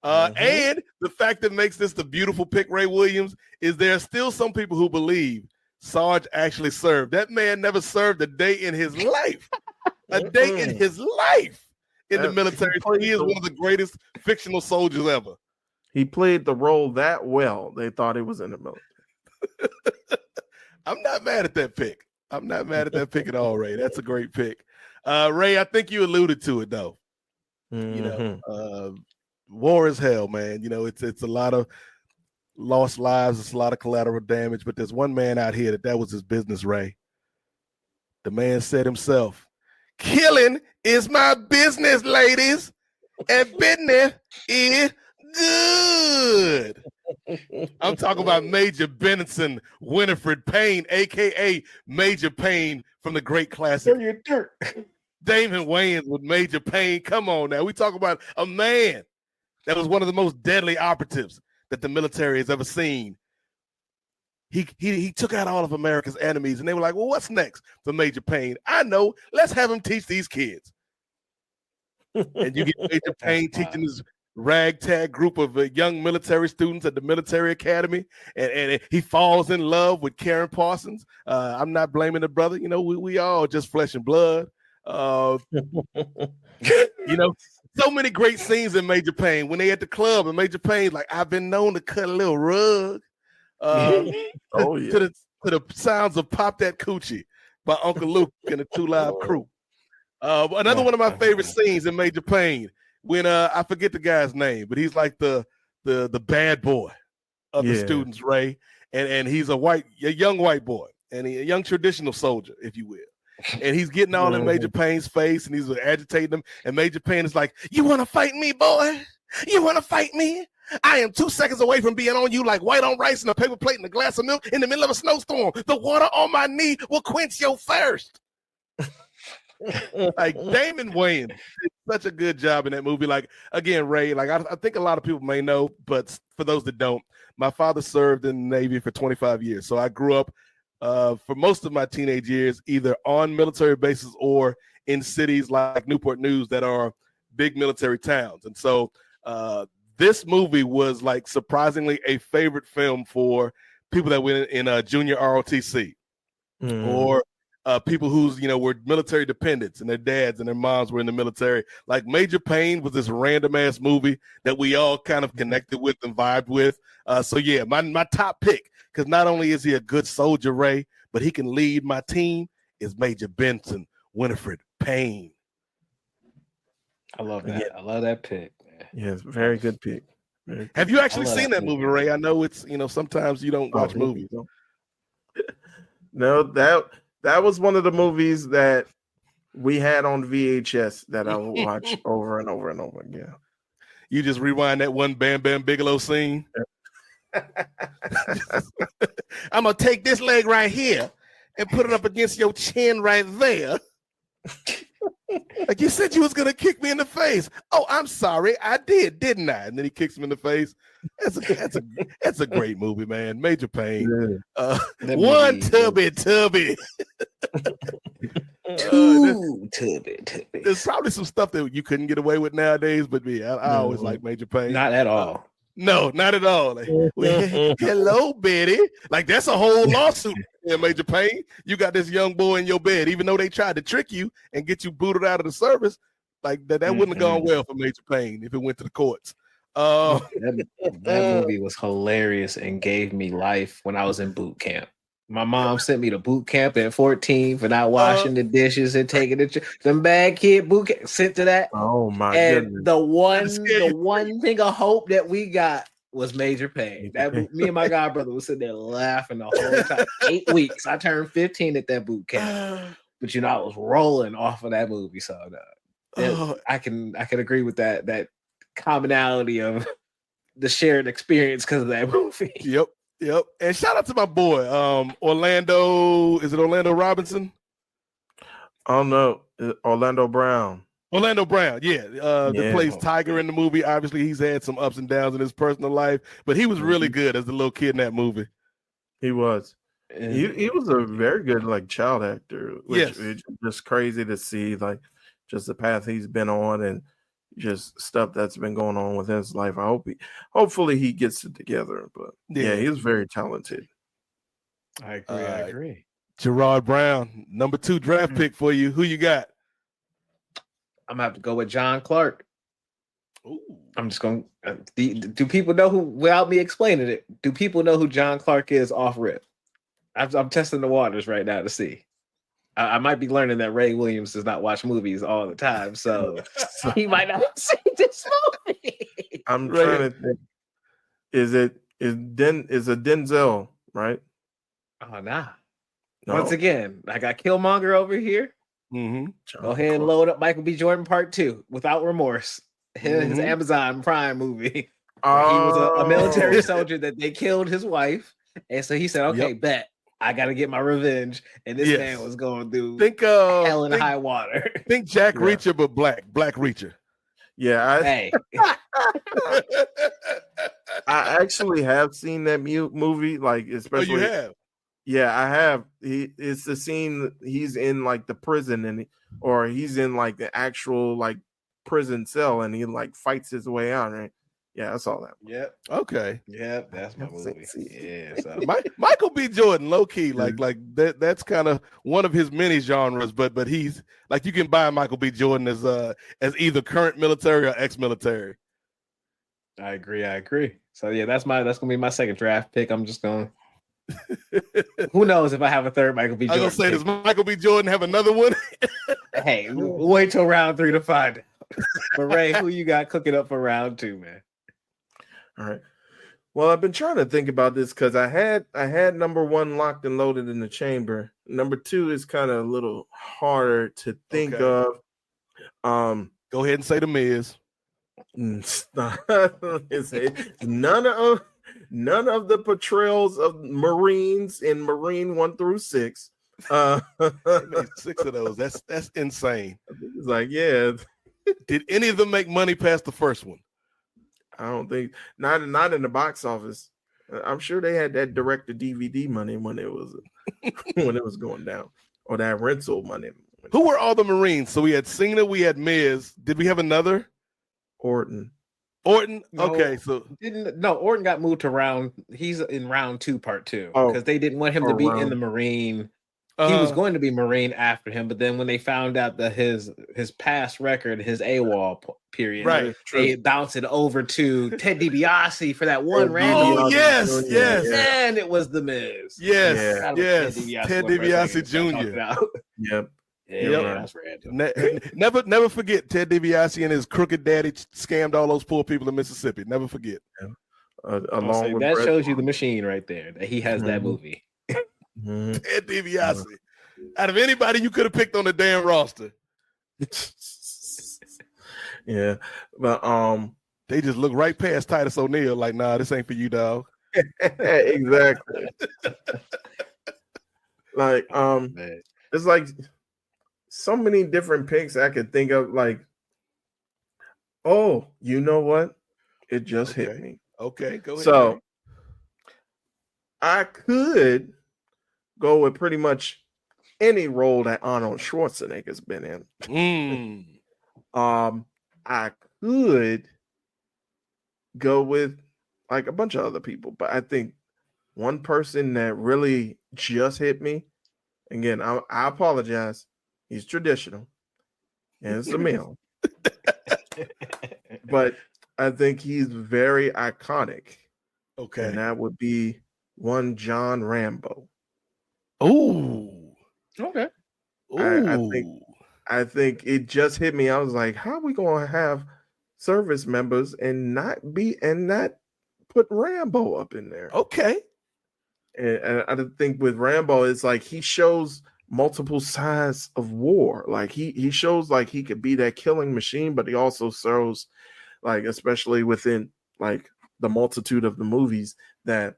And the fact that makes this the beautiful pick, Ray Williams, is there are still some people who believe Sarge actually served. That man never served a day in his life. A day in his life in the military. He is one of the greatest fictional soldiers ever. He played the role that well. They thought he was in the military. I'm not mad at that pick. I'm not mad at that pick at all, Ray. That's a great pick. Ray, I think you alluded to it though. You know, war is hell, man. You know, it's a lot of lost lives, it's a lot of collateral damage, but there's one man out here that was his business, Ray. The man said himself, killing is my business, ladies, and business is good. I'm talking about Major Benson Winifred Payne, a.k.a. Major Payne from the great classic. Damon Wayans with Major Payne. Come on now. We talk about a man that was one of the most deadly operatives that the military has ever seen. He took out all of America's enemies, and they were like, well, what's next for Major Payne? I know. Let's have him teach these kids. And you get Major Payne teaching this ragtag group of young military students at the military academy, and he falls in love with Karen Parsons. I'm not blaming the brother. You know, we all just flesh and blood. You know, so many great scenes in Major Payne when they at the club, and Major Payne's like, I've been known to cut a little rug. To the sounds of Pop That Coochie by Uncle Luke and the Two Live Crew. Another one of my favorite scenes in Major Payne when I forget the guy's name, but he's like the bad boy of the students, Ray, and he's a young white boy and a young traditional soldier, if you will. And he's getting all in Major Payne's face, and he's agitating him. And Major Payne is like, "You want to fight me, boy? You want to fight me? I am 2 seconds away from being on you like white on rice and a paper plate and a glass of milk in the middle of a snowstorm. The water on my knee will quench your thirst." Like Damon Wayans did such a good job in that movie. Like again, Ray, like I think a lot of people may know, but for those that don't, my father served in the Navy for 25 years. So I grew up for most of my teenage years either on military bases or in cities like Newport News that are big military towns. And so this movie was like surprisingly a favorite film for people that went in junior ROTC or people who's, were military dependents and their dads and their moms were in the military. Like Major Payne was this random ass movie that we all kind of connected with and vibed with. So yeah, my top pick, because not only is he a good soldier, Ray, but he can lead my team, is Major Benson Winifred Payne. I love that. Yeah. I love that pick. Yes, very good pick. Have you actually seen that movie, Ray? I know it's, sometimes you don't watch movies. No, that was one of the movies that we had on VHS that I would watch over and over and over again. You just rewind that one Bam Bam Bigelow scene. I'm going to take this leg right here and put it up against your chin right there. Like you said you was going to kick me in the face. Oh, I'm sorry. I did, didn't I? And then he kicks him in the face. That's a great movie, man. Major Payne. One Tubby. Two Tubby. There's probably some stuff that you couldn't get away with nowadays, but me, I always like Major Payne. Not at all. No, not at all. Like, hello, Betty. Like that's a whole lawsuit. Yeah, Major Payne. You got this young boy in your bed, even though they tried to trick you and get you booted out of the service. Like that wouldn't have gone well for Major Payne if it went to the courts. That movie was hilarious and gave me life when I was in boot camp. My mom sent me to boot camp at 14 for not washing the dishes and taking them bad kid boot camp. Sent to that. Oh my and goodness! The one thing of hope that we got was Major Payne. Major Payne. Me and my god brother was sitting there laughing the whole time. 8 weeks. I turned 15 at that boot camp, but I was rolling off of that movie. So I can agree with that commonality of the shared experience because of that movie. Yep. And shout out to my boy, Orlando. Is it Orlando Robinson? Oh no, Orlando Brown. Orlando Brown, that plays Tiger in the movie. Obviously, he's had some ups and downs in his personal life, but he was really good as the little kid in that movie. He was. He was a very good child actor, which is just crazy to see, just the path he's been on and just stuff that's been going on with his life. Hopefully he gets it together. But he was very talented. I agree. Gerard Brown, number 2 draft pick for you. Who you got? I'm gonna have to go with John Clark. Ooh. I'm just going. Do people know who? Without me explaining it, do people know who John Clark is off rip? I'm testing the waters right now to see. I might be learning that Ray Williams does not watch movies all the time, so he might not have seen this movie. I'm trying to think. Is it Denzel, right? Oh nah. No. Once again, I got Killmonger over here. Mm-hmm. Go ahead and load up Michael B. Jordan Part 2 without remorse. His Amazon Prime movie. He was a military soldier that they killed his wife. And so he said, okay, bet. I got to get my revenge. And this man was going through hell and high water. Think Jack Reacher, but Black Reacher. Yeah. Hey. I actually have seen that movie, especially. Oh, you have? Yeah, I have. It's the scene he's in the prison or he's in the actual prison cell and he fights his way out, right? Yeah, I saw that. Yep. Okay. Yep, that's my movie. Yeah. So Michael B. Jordan, low key, that's kind of one of his many genres, but he's you can buy Michael B. Jordan as either current military or ex-military. I agree. So that's gonna be my second draft pick. I'm just going. Who knows if I have a third Michael B. Jordan? I was gonna say, does Michael B. Jordan have another one? Hey, wait till round 3 to find out. But Ray, who you got cooking up for round 2, man? All right. Well, I've been trying to think about this because I had number 1 locked and loaded in the chamber. Number 2 is kind of a little harder to think of. Go ahead and say The Miz. None of the portrayals of Marines in Marine 1 through 6. 6 of those. That's insane. It's Did any of them make money past the first one? I don't think not in the box office. I'm sure they had that direct to DVD money when it was going down, or that rental money. Who were all the Marines? So we had Cena, we had Miz. Did we have another? Orton. No, okay, so Orton got moved to round. He's in round 2, part 2, because they didn't want him to be in the Marine. He was going to be Marine after him, but then when they found out that his past record, his AWOL period, right, they bounced it over to Ted DiBiase for that one round. Oh yes. And it was The Miz. Yes. Ted DiBiase Jr. Yep. Yeah, that's random. Never forget Ted DiBiase and his crooked daddy scammed all those poor people in Mississippi. Never forget. That shows you the machine right there. That he has that movie. Ted DiBiase. Out of anybody you could have picked on the damn roster. Yeah, but they just look right past Titus O'Neil like, nah, this ain't for you, dog. Exactly. It's so many different picks I could think of. Oh, you know what? It just hit me. Okay, go ahead. So I could go with pretty much any role that Arnold Schwarzenegger's been in. I could go with a bunch of other people, but I think one person that really just hit me. Again, I apologize. He's traditional, and it's a male, but I think he's very iconic. Okay, and that would be one John Rambo. Oh, okay. I think it just hit me. I was like, how are we going to have service members and not put Rambo up in there. Okay. And I think with Rambo, it's like he shows multiple sides of war. Like he shows like he could be that killing machine, but he also shows, like, especially within like the multitude of the movies, that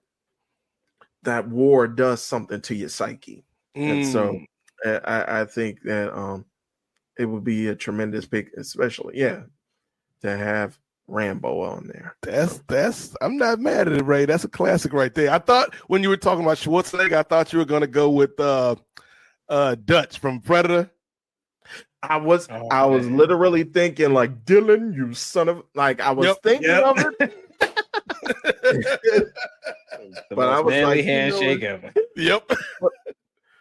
war does something to your psyche. And so I think that it would be a tremendous pick, especially to have Rambo on there. That's I'm not mad at it, Ray. That's a classic right there. I thought when you were talking about Schwarzenegger, I thought you were gonna go with Dutch from Predator. I was literally thinking like, Dylan, you son of, like, I was thinking of it. But I was like, handshake ever. Yep.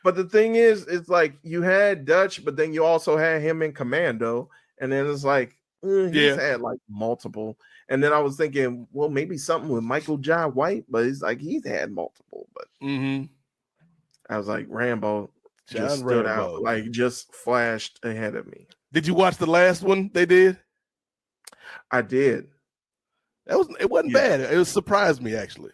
But the thing is, it's like you had Dutch, but then you also had him in Commando, and then it's like he's had like multiple. And then I was thinking, well, maybe something with Michael Jai White, but it's like he's had multiple. But I was like, Rambo just stood out, like just flashed ahead of me. Did you watch the last one they did? I did. It wasn't bad. It surprised me, actually.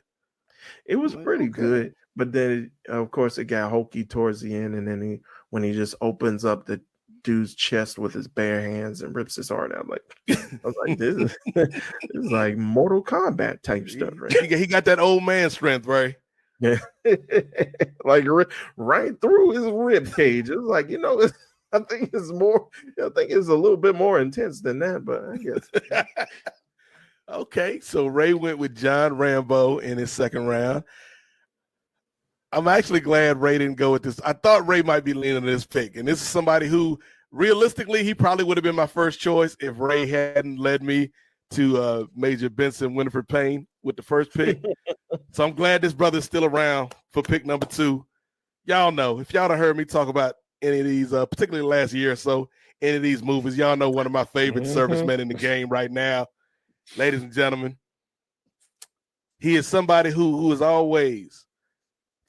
It was pretty good, but then of course it got hokey towards the end, and then when he just opens up the dude's chest with his bare hands and rips his heart out, like I was like, this is like Mortal Kombat type stuff, right? He got that old man strength, right? Yeah, like right through his rib cage. It's like, I think it's a little bit more intense than that, but I guess. Okay, so Ray went with John Rambo in his second round. I'm actually glad Ray didn't go with this. I thought Ray might be leaning on this pick, and this is somebody who, realistically, he probably would have been my first choice if Ray hadn't led me to Major Benson Winifred Payne with the first pick. So I'm glad this brother's still around for pick number 2. Y'all know, if y'all have heard me talk about any of these, particularly last year or so, any of these movies, y'all know one of my favorite servicemen in the game right now. Ladies and gentlemen, he is somebody who is always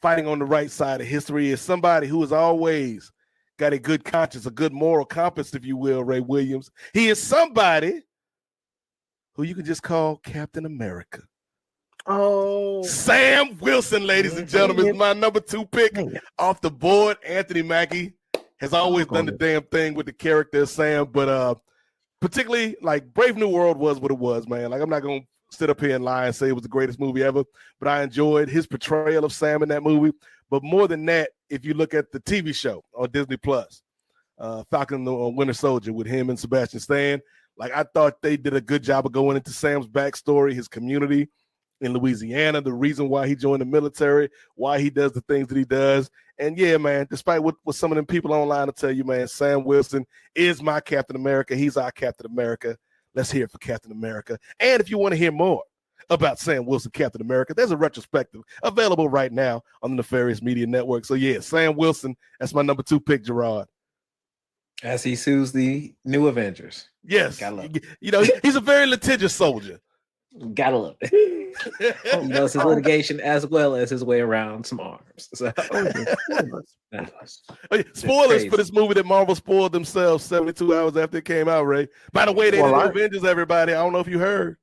fighting on the right side of history. He is somebody who has always got a good conscience, a good moral compass, if you will, Ray Williams. He is somebody who you can just call Captain America. Oh, Sam Wilson, ladies and gentlemen, is my number 2 pick off the board. Anthony Mackie has always done the damn thing with the character of Sam, but particularly, like, Brave New World was what it was, man. Like, I'm not going to sit up here and lie and say it was the greatest movie ever, but I enjoyed his portrayal of Sam in that movie. But more than that, if you look at the TV show on Disney Plus, Falcon the Winter Soldier with him and Sebastian Stan, like, I thought they did a good job of going into Sam's backstory, his community in Louisiana, the reason why he joined the military, why he does the things that he does. And yeah, man, despite what some of them people online will tell you, man, Sam Wilson is my Captain America. He's our Captain America. Let's hear it for Captain America. And if you want to hear more about Sam Wilson, Captain America, there's a retrospective available right now on the Nefarious Media Network. So yeah, Sam Wilson, that's my number 2 pick, Gerard. As he sues the new Avengers. Yes. He's a very litigious soldier. Gotta love it. He knows his litigation as well as his way around some arms. So. Spoilers for this movie that Marvel spoiled themselves 72 hours after it came out, Ray. By the way, they did Avengers, everybody. I don't know if you heard.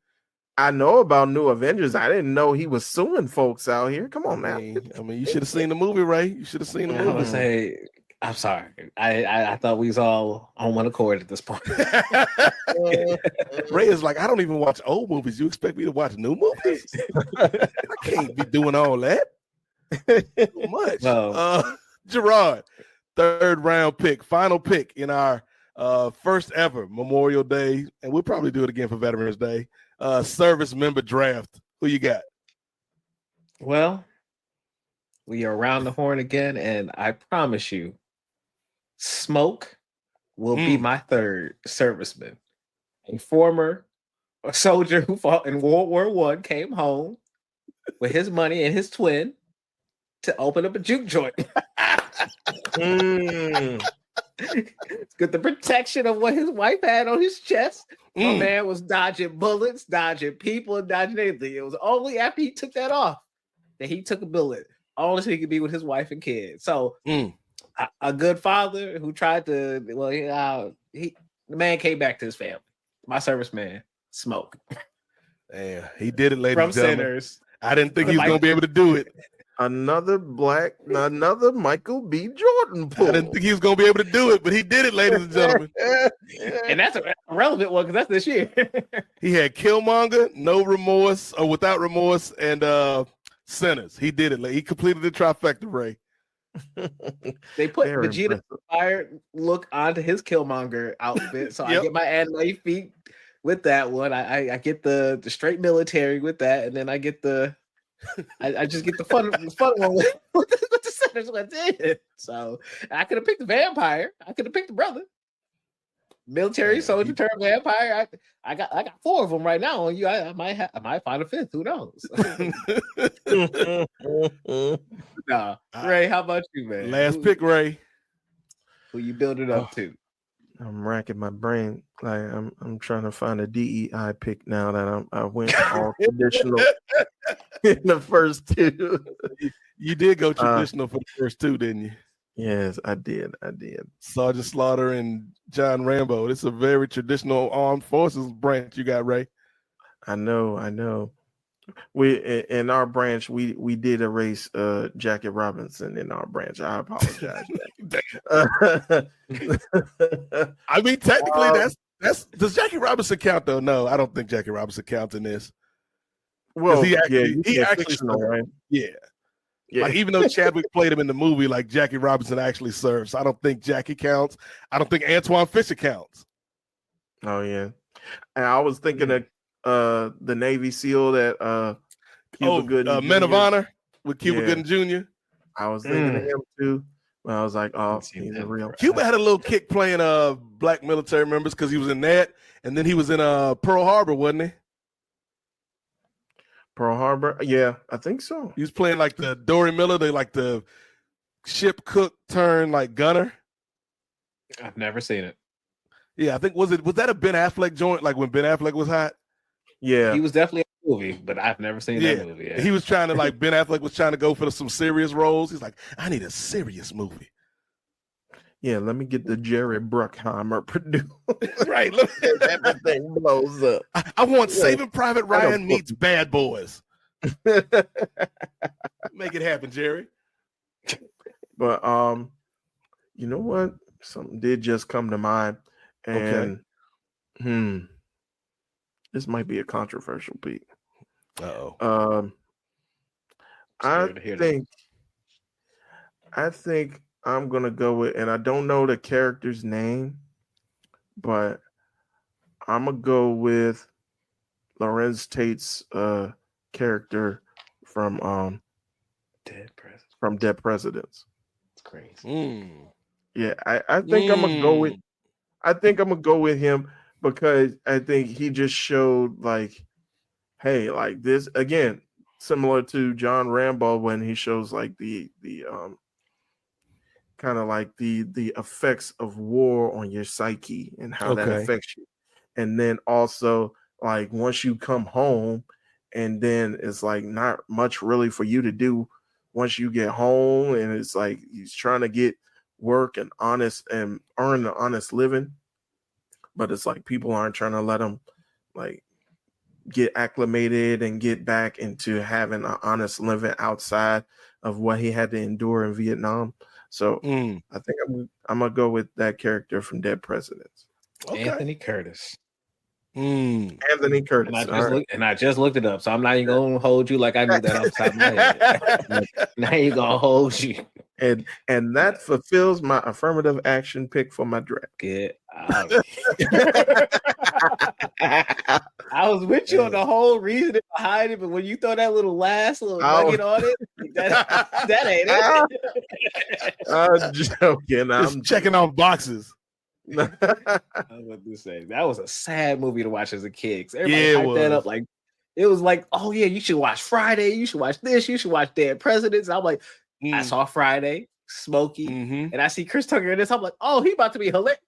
I know about New Avengers. I didn't know he was suing folks out here. Come on, man. I mean, you should have seen the movie, Ray. You should have seen the movie. I would say, I'm sorry. I thought we was all on one accord at this point. Ray is like, I don't even watch old movies. You expect me to watch new movies? I can't be doing all that. Too much. No. Gerard, 3rd round pick, final pick in our first ever Memorial Day, and we'll probably do it again for Veterans Day, service member draft. Who you got? Well, we are around the horn again, and I promise you, Smoke will be my 3rd serviceman. A former soldier who fought in World War I came home with his money and his twin to open up a juke joint. With the protection of what his wife had on his chest. My man was dodging bullets, dodging people, and dodging anything. It was only after he took that off that he took a bullet, only so he could be with his wife and kids. So a good father who tried to, the man came back to his family. My serviceman, Smoke. Yeah, he did it, ladies from and gentlemen. Sinners. I didn't think he was going to be able to do it. Another Michael B. Jordan pull. I didn't think he was going to be able to do it, but he did it, ladies and gentlemen. And that's a relevant one because that's this year. He had Killmonger, No Remorse, or Without Remorse, and Sinners. He did it. He completed the trifecta, Ray. They put Very Vegeta fire look onto his Killmonger outfit, so I get my anime feet with that one. I get the straight military with that, and then I get the I just get the fun one with the Sinners. That's it. So I could have picked the vampire. I could have picked the brother. Military soldier turned vampire. I got 4 of them right now on you. I might find a 5th. Who knows? Nah, Ray, how about you, man? Last pick, Ray. Who you build it up to? I'm racking my brain. Like I'm trying to find a DEI pick now that I went all traditional in the first 2. You did go traditional for the first 2, didn't you? Yes, I did. Sergeant Slaughter and John Rambo. It's a very traditional armed forces branch you got, Ray. I know. We in our branch we did erase Jackie Robinson in our branch. I apologize. I mean, technically, that's does Jackie Robinson count though? No, I don't think Jackie Robinson counts in this. Well, he actually fictional, right? Yeah. Like, even though Chadwick played him in the movie, like Jackie Robinson actually serves. I don't think Jackie counts. I don't think Antoine Fisher counts. Oh yeah, and I was thinking of the Navy SEAL that Cuba Gooding Men of Honor with Cuba Gooding Jr. I was thinking of him too. But I was like, oh, he's a real. Cuba had a little kick playing black military members because he was in that, and then he was in Pearl Harbor, wasn't he? Pearl Harbor, yeah, I think so. He was playing like the Dory Miller, the ship cook turned like gunner. I've never seen it. Yeah, I think was that a Ben Affleck joint? Like when Ben Affleck was hot? Yeah, he was definitely in a movie, but I've never seen that movie. Yeah. He was trying to Ben Affleck was trying to go for some serious roles. He's like, I need a serious movie. Yeah, let me get the Jerry Bruckheimer produced. Right. Everything blows up. I want Saving Private Ryan meets Bad Boys. Make it happen, Jerry. But you know what? Something did just come to mind. And this might be a controversial pick. I think I'm gonna go with, and I don't know the character's name, but I'm gonna go with Lorenz Tate's character from Dead Presidents. It's crazy. Yeah, I think I'm gonna go with. I think I'm gonna go with him because I think he just showed like, hey, like this again, similar to John Rambo when he shows like the kind of like the effects of war on your psyche and how that affects you. And then also like once you come home and then it's like not much really for you to do once you get home, and it's like he's trying to get work and honest and earn an honest living, but it's like people aren't trying to let him like get acclimated and get back into having an honest living outside of what he had to endure in Vietnam. So I think I'm gonna go with that character from Dead Presidents. Anthony Curtis. Anthony Curtis. And I just looked it up, so I'm not even gonna hold you like I knew that off the top of my head. Now you gonna hold you. And that fulfills my affirmative action pick for my draft. Get out. I was with you on the whole reason behind it, but when you throw that little last little nugget on it, that ain't it. I'm joking. I'm checking off boxes. I was about to say that was a sad movie to watch as a kid. Everybody hyped that up like it was like, oh yeah, you should watch Friday, you should watch this, you should watch Dead Presidents. I'm like, I saw Friday, Smokey, and I see Chris Tucker in this. I'm like, oh, he about to be hilarious.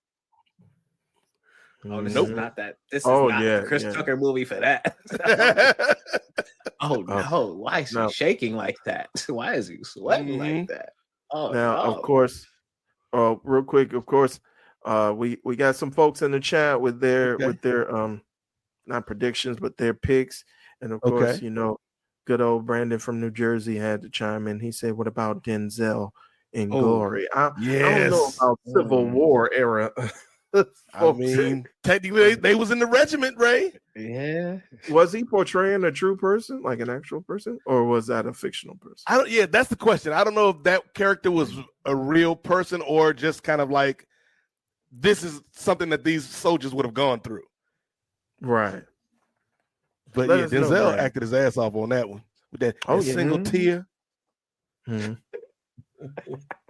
Oh, this is not that. This is not the Chris Tucker movie for that. Oh no! Why is he shaking like that? Why is he sweating like that? Oh now, of course. Real quick, of course. We got some folks in the chat with their not predictions, but their picks. And of course, good old Brandon from New Jersey had to chime in. He said, "What about Denzel in Glory?" I don't know about Civil War era. I mean, technically, they was in the regiment, Ray. Yeah. Was he portraying a true person, like an actual person, or was that a fictional person? That's the question. I don't know if that character was a real person or just kind of like this is something that these soldiers would have gone through. Right. But Denzel acted his ass off on that one with that single tear. Mm-hmm.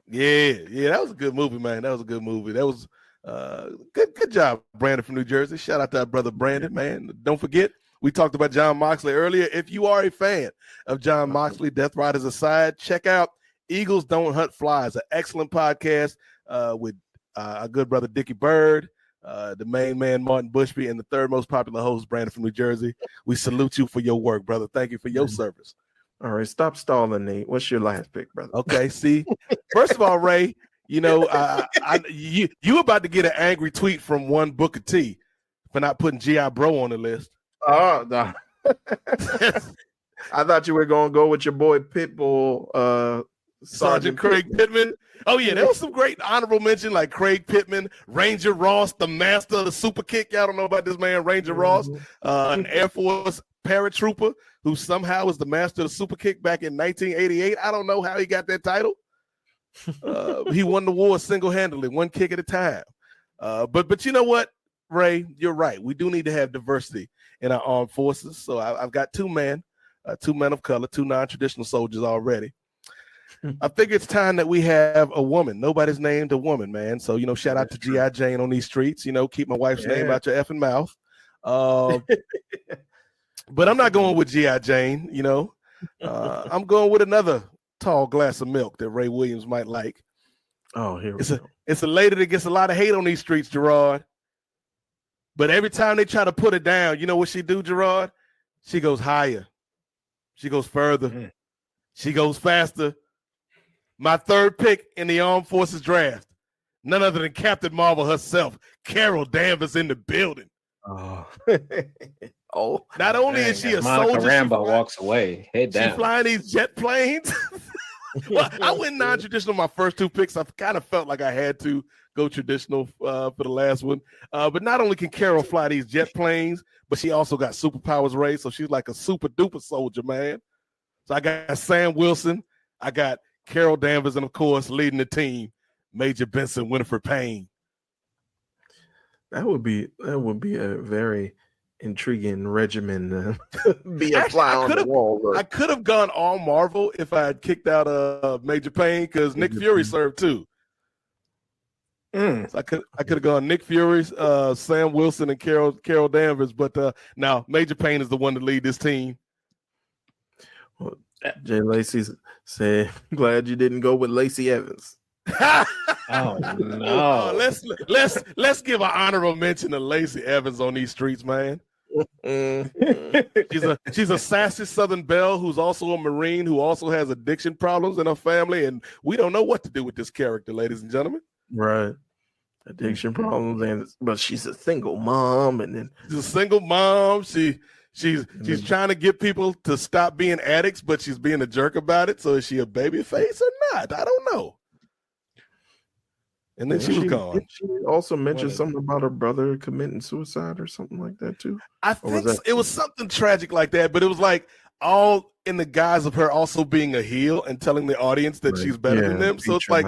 Yeah, that was a good movie, man. That was a good movie. That was good job, Brandon from New Jersey. Shout out to our brother Brandon, man. Don't forget, we talked about John Moxley earlier. If you are a fan of John Moxley, Death Riders aside, check out Eagles Don't Hunt Flies, an excellent podcast with our good brother Dickie Bird, the main man Martin Bushby, and the third most popular host Brandon from New Jersey. We salute you for your work, brother. Thank you for your service. All right, stop stalling, Nate. What's your last pick, brother? Okay, see, first of all, Ray, you about to get an angry tweet from one Booker T for not putting G.I. Bro on the list. Oh, no. I thought you were going to go with your boy Pitbull, Sergeant Craig Pittman. Oh, yeah, there was some great honorable mention like Craig Pittman, Ranger Ross, the master of the super kick. Y'all don't know about this man, Ranger Ross, an Air Force paratrooper who somehow was the master of the super kick back in 1988. I don't know how he got that title. He won the war single-handedly, one kick at a time. But you know what, Ray? You're right. We do need to have diversity in our armed forces. So I've got two men of color, two non-traditional soldiers already. I figure it's time that we have a woman. Nobody's named a woman, man. So, shout out to G.I. Jane on these streets. Keep my wife's name out your effing mouth. But I'm not going with G.I. Jane, I'm going with another tall glass of milk that Ray Williams might like. Oh, here we go. It's a lady that gets a lot of hate on these streets, Gerard. But every time they try to put it down, you know what she do, Gerard? She goes higher. She goes further. She goes faster. My third pick in the Armed Forces draft, none other than Captain Marvel herself, Carol Danvers in the building. Oh, not only is she a Monica soldier, Rambo walks away, head down. She's flying these jet planes. Well, I went non-traditional my first two picks. I kind of felt like I had to go traditional for the last one. But not only can Carol fly these jet planes, but she also got superpowers, Ray. So she's like a super duper soldier, man. So I got Sam Wilson. I got Carol Danvers, and of course, leading the team, Major Benson Winifred Payne. That would be a very intriguing regimen. Be a fly on the wall. I could have gone all Marvel if I had kicked out Major Payne because Nick Fury served too. So I could have gone Nick Fury, Sam Wilson, and Carol Danvers, but now Major Payne is the one to lead this team. Well, Jay Lacey said, "Glad you didn't go with Lacey Evans." Oh no! Let's give an honorable mention to Lacey Evans on these streets, man. She's a sassy Southern belle who's also a Marine who also has addiction problems in her family, and we don't know what to do with this character, ladies and gentlemen. Right, addiction problems, but she's a single mom, and then she's a single mom. She's trying to get people to stop being addicts, but she's being a jerk about it. So is she a baby face or not? I don't know. And then she was gone. She also mentioned something about her brother committing suicide or something like that too. I think it was something tragic like that, but it was like all in the guise of her also being a heel and telling the audience that she's better than them. So it's like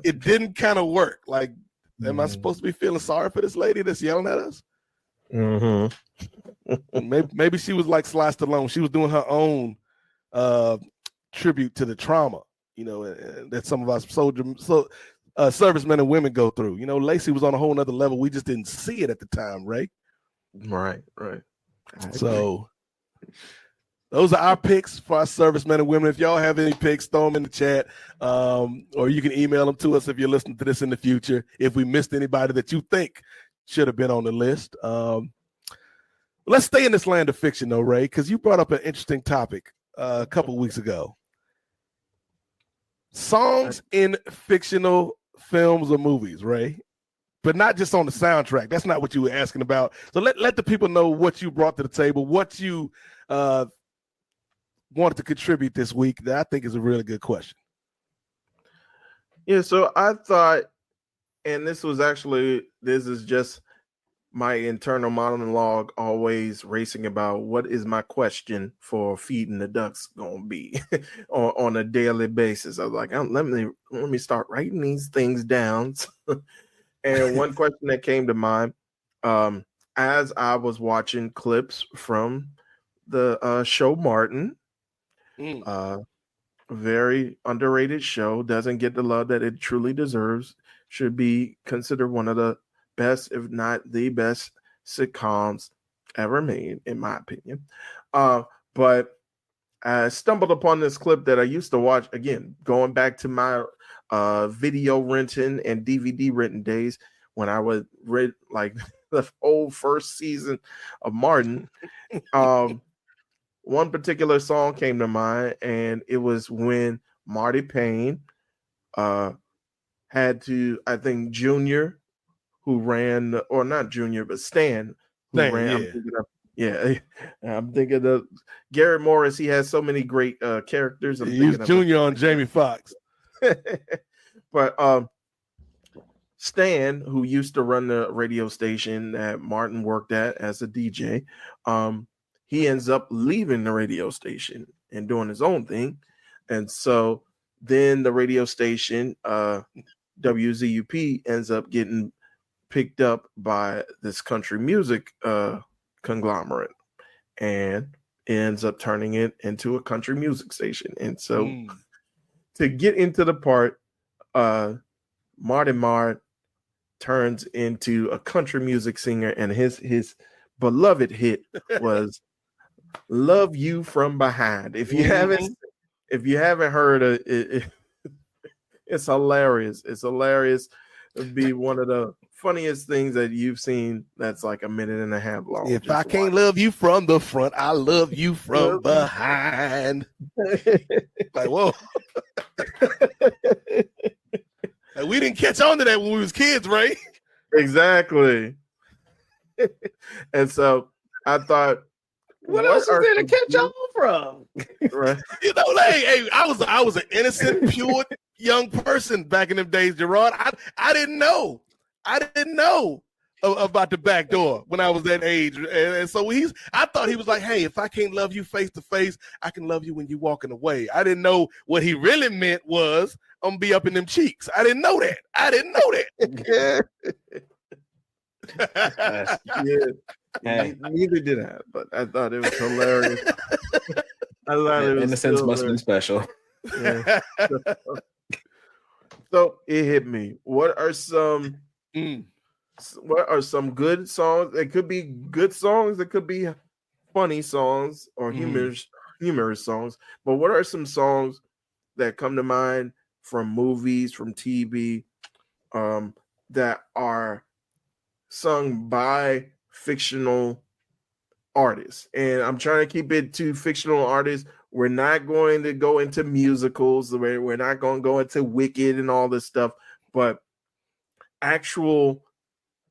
it didn't kind of work. Like, am I supposed to be feeling sorry for this lady that's yelling at us? Maybe she was like Sly Stallone. She was doing her own tribute to the trauma, that some of us servicemen and women go through. Lacey was on a whole nother level. We just didn't see it at the time, right? Right. So those are our picks for our servicemen and women. If y'all have any picks, throw them in the chat, or you can email them to us if you're listening to this in the future. If we missed anybody that you think should have been on the list. Let's stay in this land of fiction, though, Ray, because you brought up an interesting topic a couple weeks ago. Songs in fictional films or movies, Ray. but not just on the soundtrack. That's not what you were asking about. So let the people know what you brought to the table, what you wanted to contribute this week. That I think is a really good question. Yeah, so I thought, and this is just my internal monologue, always racing about what is my question for feeding the ducks gonna be on a daily basis. I was like, let me start writing these things down. And one question that came to mind, as I was watching clips from the show Martin, very underrated show, doesn't get the love that it truly deserves, should be considered one of the best, if not the best sitcoms ever made, in my opinion. But I stumbled upon this clip that I used to watch, again, going back to my video renting and DVD renting days when I would read like the whole first season of Martin. One particular song came to mind, and it was when Marty Payne had to, I think, Junior, who ran, or not Junior, but Stan, who ran. Yeah. I'm thinking of Garrett Morris. He has so many great characters. He's Junior on Jamie Foxx. But Stan, who used to run the radio station that Martin worked at as a DJ, he ends up leaving the radio station and doing his own thing. And so then the radio station, WZUP, ends up getting picked up by this country music conglomerate, and ends up turning it into a country music station. And so to get into the part, Marty Marr turns into a country music singer, and his beloved hit was "Love You From Behind." If you haven't heard it, it's hilarious. It's hilarious. It'd be one of the funniest things that you've seen that's like a minute and a half long. If I can't love you from the front, I love you from behind. Like, whoa. Like, we didn't catch on to that when we was kids, right? Exactly. And so I thought, what else is there to catch on from? Right. You know, like, hey, I was an innocent, pure young person back in them days, Gerard. I didn't know. I didn't know about the back door when I was that age. And so I thought he was like, hey, if I can't love you face to face, I can love you when you're walking away. I didn't know what he really meant was I'm gonna be up in them cheeks. I didn't know that. Yeah. Neither did I, but I thought it was hilarious. I thought it was innocence must have been special. Yeah. So it hit me. What are some good songs? It could be good songs, it could be funny songs or humorous songs. But what are some songs that come to mind from movies, from TV, that are sung by fictional artists? And I'm trying to keep it to fictional artists. We're not going to go into musicals. We're not going to go into Wicked and all this stuff, but actual,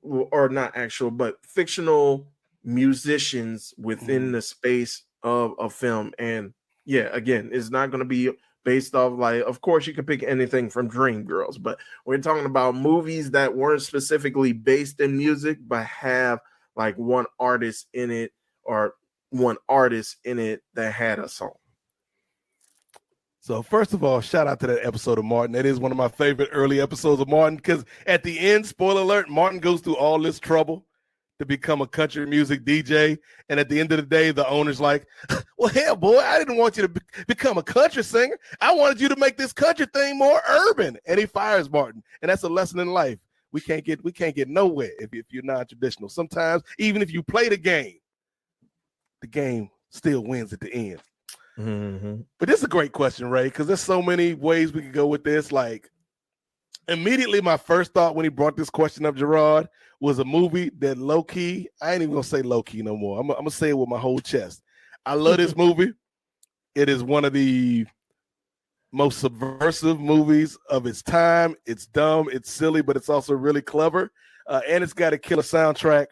or not actual, but fictional musicians within the space of a film. And yeah, again, it's not going to be based off, like, of course you can pick anything from Dreamgirls, but we're talking about movies that weren't specifically based in music, but have like one artist in it, or one artist in it that had a song. So first of all, shout out to that episode of Martin. That is one of my favorite early episodes of Martin, because at the end, spoiler alert, Martin goes through all this trouble to become a country music DJ. And at the end of the day, the owner's like, well, hell, boy, I didn't want you to become a country singer. I wanted you to make this country thing more urban. And he fires Martin. And that's a lesson in life. We can't get nowhere if you're non-traditional. Sometimes, even if you play the game still wins at the end. Mm-hmm. But this is a great question, Ray, because there's so many ways we could go with this. Like, immediately my first thought when he brought this question up, Gerard, was a movie that low-key, I ain't even gonna say low-key no more. I'm gonna say it with my whole chest. I love this movie. It is one of the most subversive movies of its time. It's dumb, it's silly, but it's also really clever. And it's got a killer soundtrack.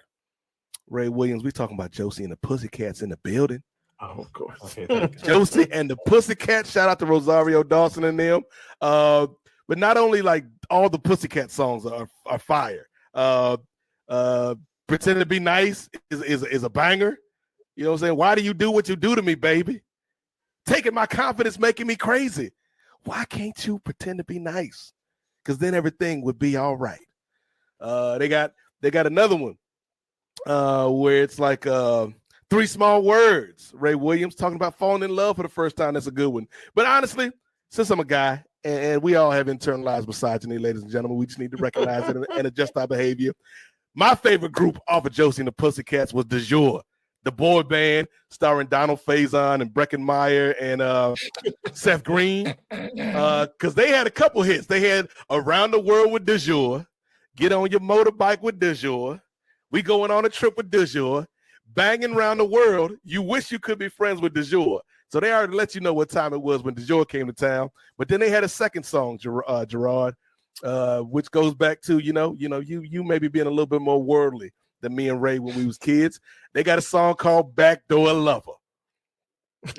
Ray Williams, we talking about Josie and the Pussycats in the building. Oh, of course. Okay, Josie and the Pussycats. Shout out to Rosario Dawson and them. But not only like all the Pussycat songs are fire. Pretend to be nice is a banger. You know what I'm saying? Why do you do what you do to me, baby? Taking my confidence, making me crazy. Why can't you pretend to be nice? Because then everything would be all right. They got another one where it's like Three Small Words. Ray Williams talking about falling in love for the first time. That's a good one. But honestly, since I'm a guy and we all have internalized misogyny, ladies and gentlemen, we just need to recognize it and adjust our behavior. My favorite group off of Josie and the Pussycats was De Jour, the boy band starring Donald Faison and Breckin Meyer and Seth Green, because they had a couple hits. They had Around the World with De Jour, Get on Your Motorbike with De Jour, We Going on a Trip with De Jour, Banging Around the World, You Wish You Could Be Friends with De Jour. So they already let you know what time it was when De Jour came to town. But then they had a second song, Gerard, which goes back to, you maybe being a little bit more worldly than me and Ray when we was kids. They got a song called Backdoor Lover.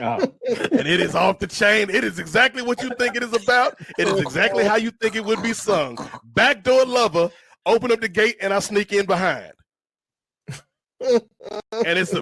Oh. And it is off the chain. It is exactly what you think it is about. It is exactly how you think it would be sung. Backdoor Lover, open up the gate and I sneak in behind. And it's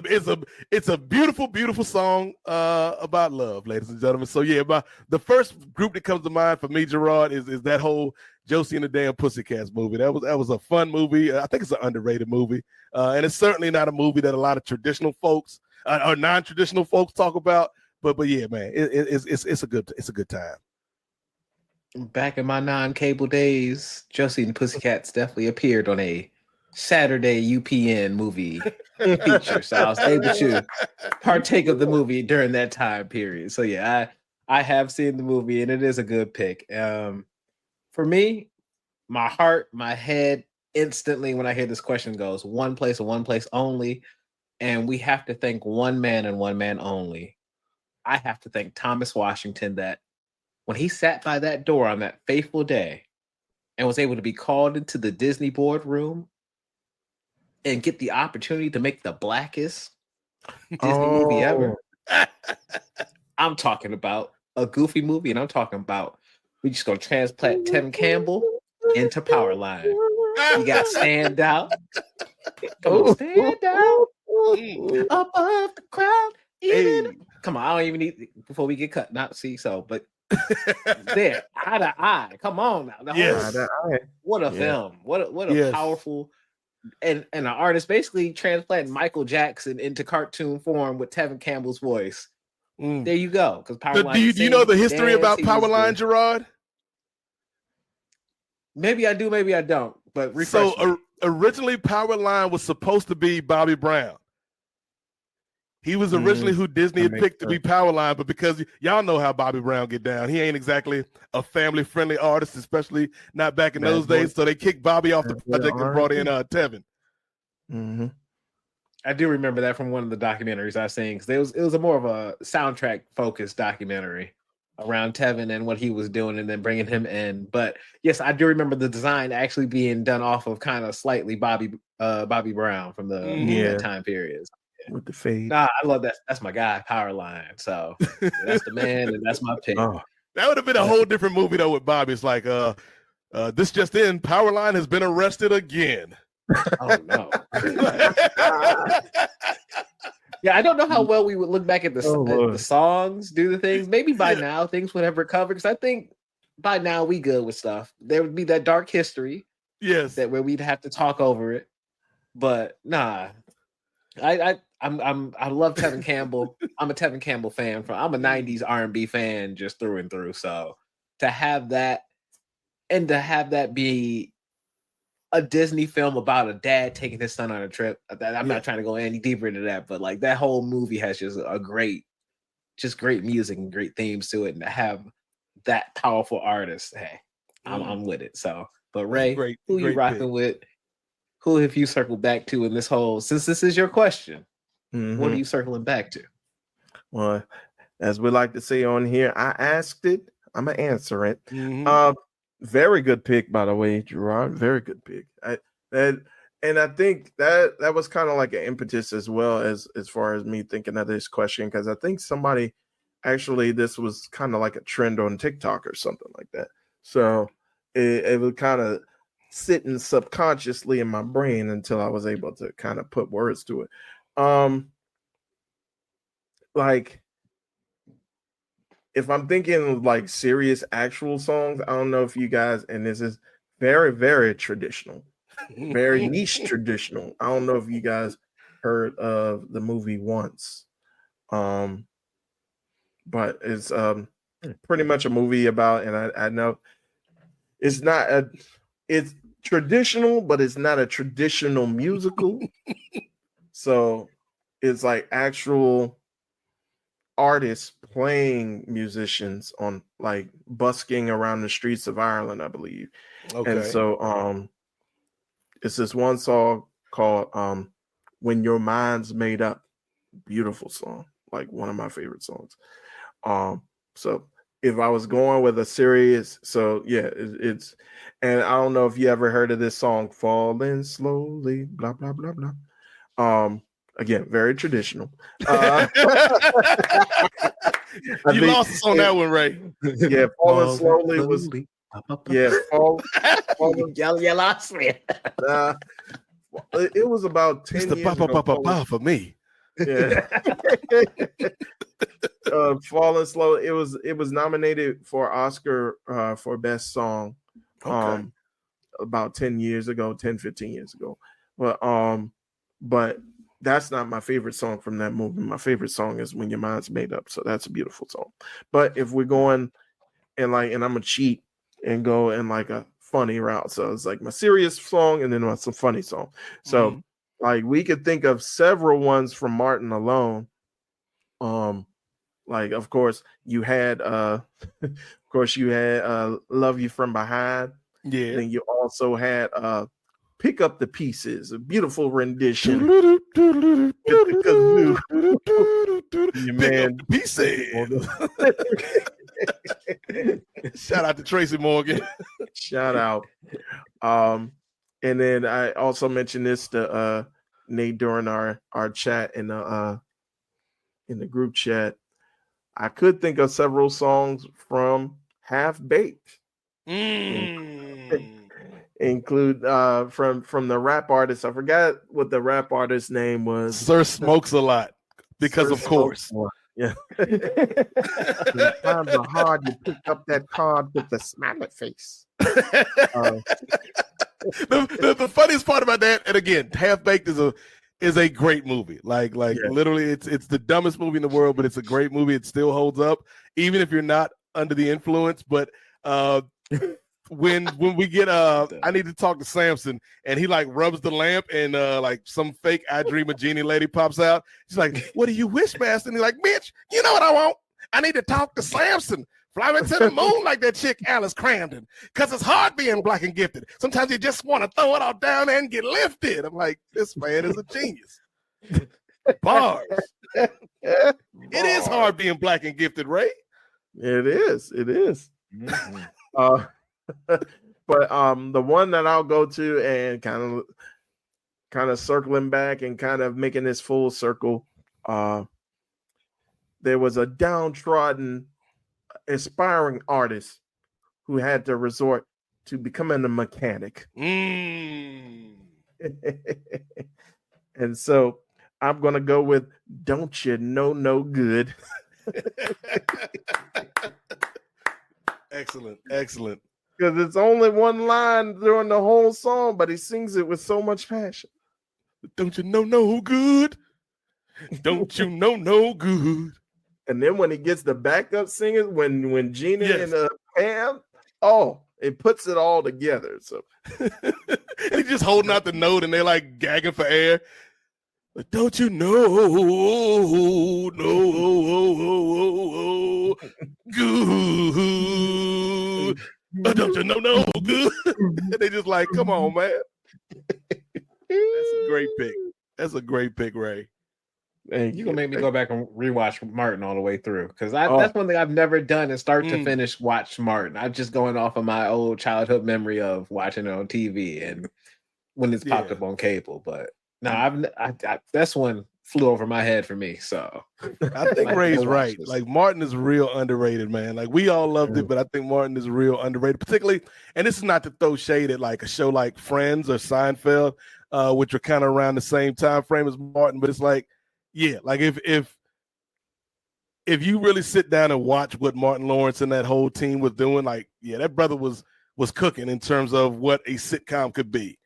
a beautiful, beautiful song about love, ladies and gentlemen. So yeah, the first group that comes to mind for me, Gerard, is that whole Josie and the Damn Pussycats movie. That was a fun movie. I think it's an underrated movie, and it's certainly not a movie that a lot of traditional folks or non-traditional folks talk about. But yeah, man, it's a good time. Back in my non-cable days, Josie and the Pussycats definitely appeared on a Saturday UPN movie feature, so I was able to partake of the movie during that time period. So yeah, I have seen the movie and it is a good pick. For me, my heart, my head instantly when I hear this question goes one place and one place only, and we have to thank one man and one man only. I have to thank Thomas Washington, that when he sat by that door on that fateful day and was able to be called into the Disney boardroom and get the opportunity to make the blackest Disney movie ever. I'm talking about a Goofy movie, and I'm talking about we just gonna transplant Tevin Campbell into Powerline. You got Stand Out. Come on, Stand Out above the crowd. Hey. Come on, I don't even need before we get cut. Not see so, but there, eye to eye. Come on now. Yes. What a film! What a powerful. And an artist basically transplanting Michael Jackson into cartoon form with Tevin Campbell's voice. There you go. Because Powerline. Do you know the history about Powerline, Gerard? Maybe I do, maybe I don't. But originally, Powerline was supposed to be Bobby Brown. He was originally who Disney had picked to be Powerline, but because y'all know how Bobby Brown get down, he ain't exactly a family-friendly artist, especially not back in those days. So they kicked Bobby off the project and brought in Tevin. Mm-hmm. I do remember that from one of the documentaries I seen, because it was a more of a soundtrack-focused documentary around Tevin and what he was doing, and then bringing him in. But yes, I do remember the design actually being done off of kind of slightly Bobby Brown from that time period. With the fade. Nah, I love that. That's my guy, Powerline. So that's the man, and that's my pick. Oh, that would have been a whole different movie though with Bobby. It's like, this just in, Powerline has been arrested again. Oh no. Yeah, I don't know how well we would look back at the songs, do the things. Maybe by now things would have recovered, because I think by now we good with stuff. There would be that dark history. Yes. That where we'd have to talk over it. But nah. I love Tevin Campbell. I'm a Tevin Campbell fan. I'm a 90s R&B fan just through and through. So to have that, and to have that be a Disney film about a dad taking his son on a trip. I'm not trying to go any deeper into that, but like that whole movie has just great music and great themes to it. And to have that powerful artist, hey, I'm with it. So, but Ray, who you rocking with? Who have you circled back to in this whole, since this is your question, what are you circling back to? Well, as we like to say on here, I asked it, I'm gonna answer it. Mhm. Very good pick, by the way, Gerard. Very good pick. And I think that was kind of like an impetus as well as far as me thinking of this question, because I think somebody actually this was kind of like a trend on TikTok or something like that. So it was kind of sitting subconsciously in my brain until I was able to kind of put words to it. Like if I'm thinking like serious actual songs, I don't know if you guys, and this is very, very traditional, very niche traditional. I don't know if you guys heard of the movie Once. But it's pretty much a movie about, and I know it's not it's traditional, but it's not a traditional musical. So it's like actual artists playing musicians on like busking around the streets of Ireland, I believe. Okay. And so it's this one song called When Your Mind's Made Up. Beautiful song, like one of my favorite songs. So if I was going with a serious, so yeah, it's, and I don't know if you ever heard of this song, Falling Slowly, blah, blah, blah, blah. Again, very traditional. You lost us on that one, Ray. Yeah, Falling Slowly was, yeah, Falling, you lost me. it was about 10 It's the years ba for me. Yeah. Falling Slow. It was nominated for Oscar for best song about 10 years ago, 15 years ago. But that's not my favorite song from that movie. My favorite song is When Your Mind's Made Up. So that's a beautiful song. But if we're going and I'm gonna cheat and go in like a funny route. So it's like my serious song and then some funny song. So like we could think of several ones from Martin alone. Like of course you had Love You From Behind. Yeah. Then you also had Pick Up the Pieces, a beautiful rendition. Pick up the pieces. Shout out to Tracy Morgan. Shout out. And then I also mentioned this to Nate during our chat in the group chat. I could think of several songs from Half Baked. Include from the rap artist. I forgot what the rap artist's name was. Sir Smokes a Lot. Because Sir of course. Yeah. When times are hard, you pick up that card with the smiley face. The funniest part about that, and again, Half Baked is a great movie. Like literally, it's the dumbest movie in the world, but it's a great movie. It still holds up, even if you're not under the influence. But when we get I need to talk to Samson, and he like rubs the lamp, and like some fake I Dream a Genie lady pops out. She's like, "What do you wish, Master?" And he's like, "Bitch, you know what I want? I need to talk to Samson. Fly me to the moon like that chick Alice Crandon, because it's hard being black and gifted. Sometimes you just want to throw it all down there and get lifted." I'm like, this man is a genius. Bars. It is hard being black and gifted, Ray. It is. Mm-hmm. But the one that I'll go to and kind of circling back and kind of making this full circle, there was a downtrodden aspiring artist who had to resort to becoming a mechanic. And so I'm gonna go with Don't You Know No Good. Excellent. Because it's only one line during the whole song, but he sings it with so much passion. Don't you know no good? Don't you know no good? And then when he gets the backup singers, when Gina and Pam, it puts it all together. So and he's just holding out the note, and they're like gagging for air. But don't you know good? Don't you know no good? And they just like, come on, man. That's a great pick. Ray. You gonna make me go back and rewatch Martin all the way through, because that's one thing I've never done, is start to finish watch Martin. I'm just going off of my old childhood memory of watching it on TV and when it's popped up on cable. But no, I that's one flew over my head for me. So I think Ray's right. Like, Martin is real underrated, man. Like, we all loved it, but I think Martin is real underrated, particularly. And this is not to throw shade at like a show like Friends or Seinfeld, which are kind of around the same time frame as Martin. But it's like, like if you really sit down and watch what Martin Lawrence and that whole team was doing, like, that brother was cooking in terms of what a sitcom could be.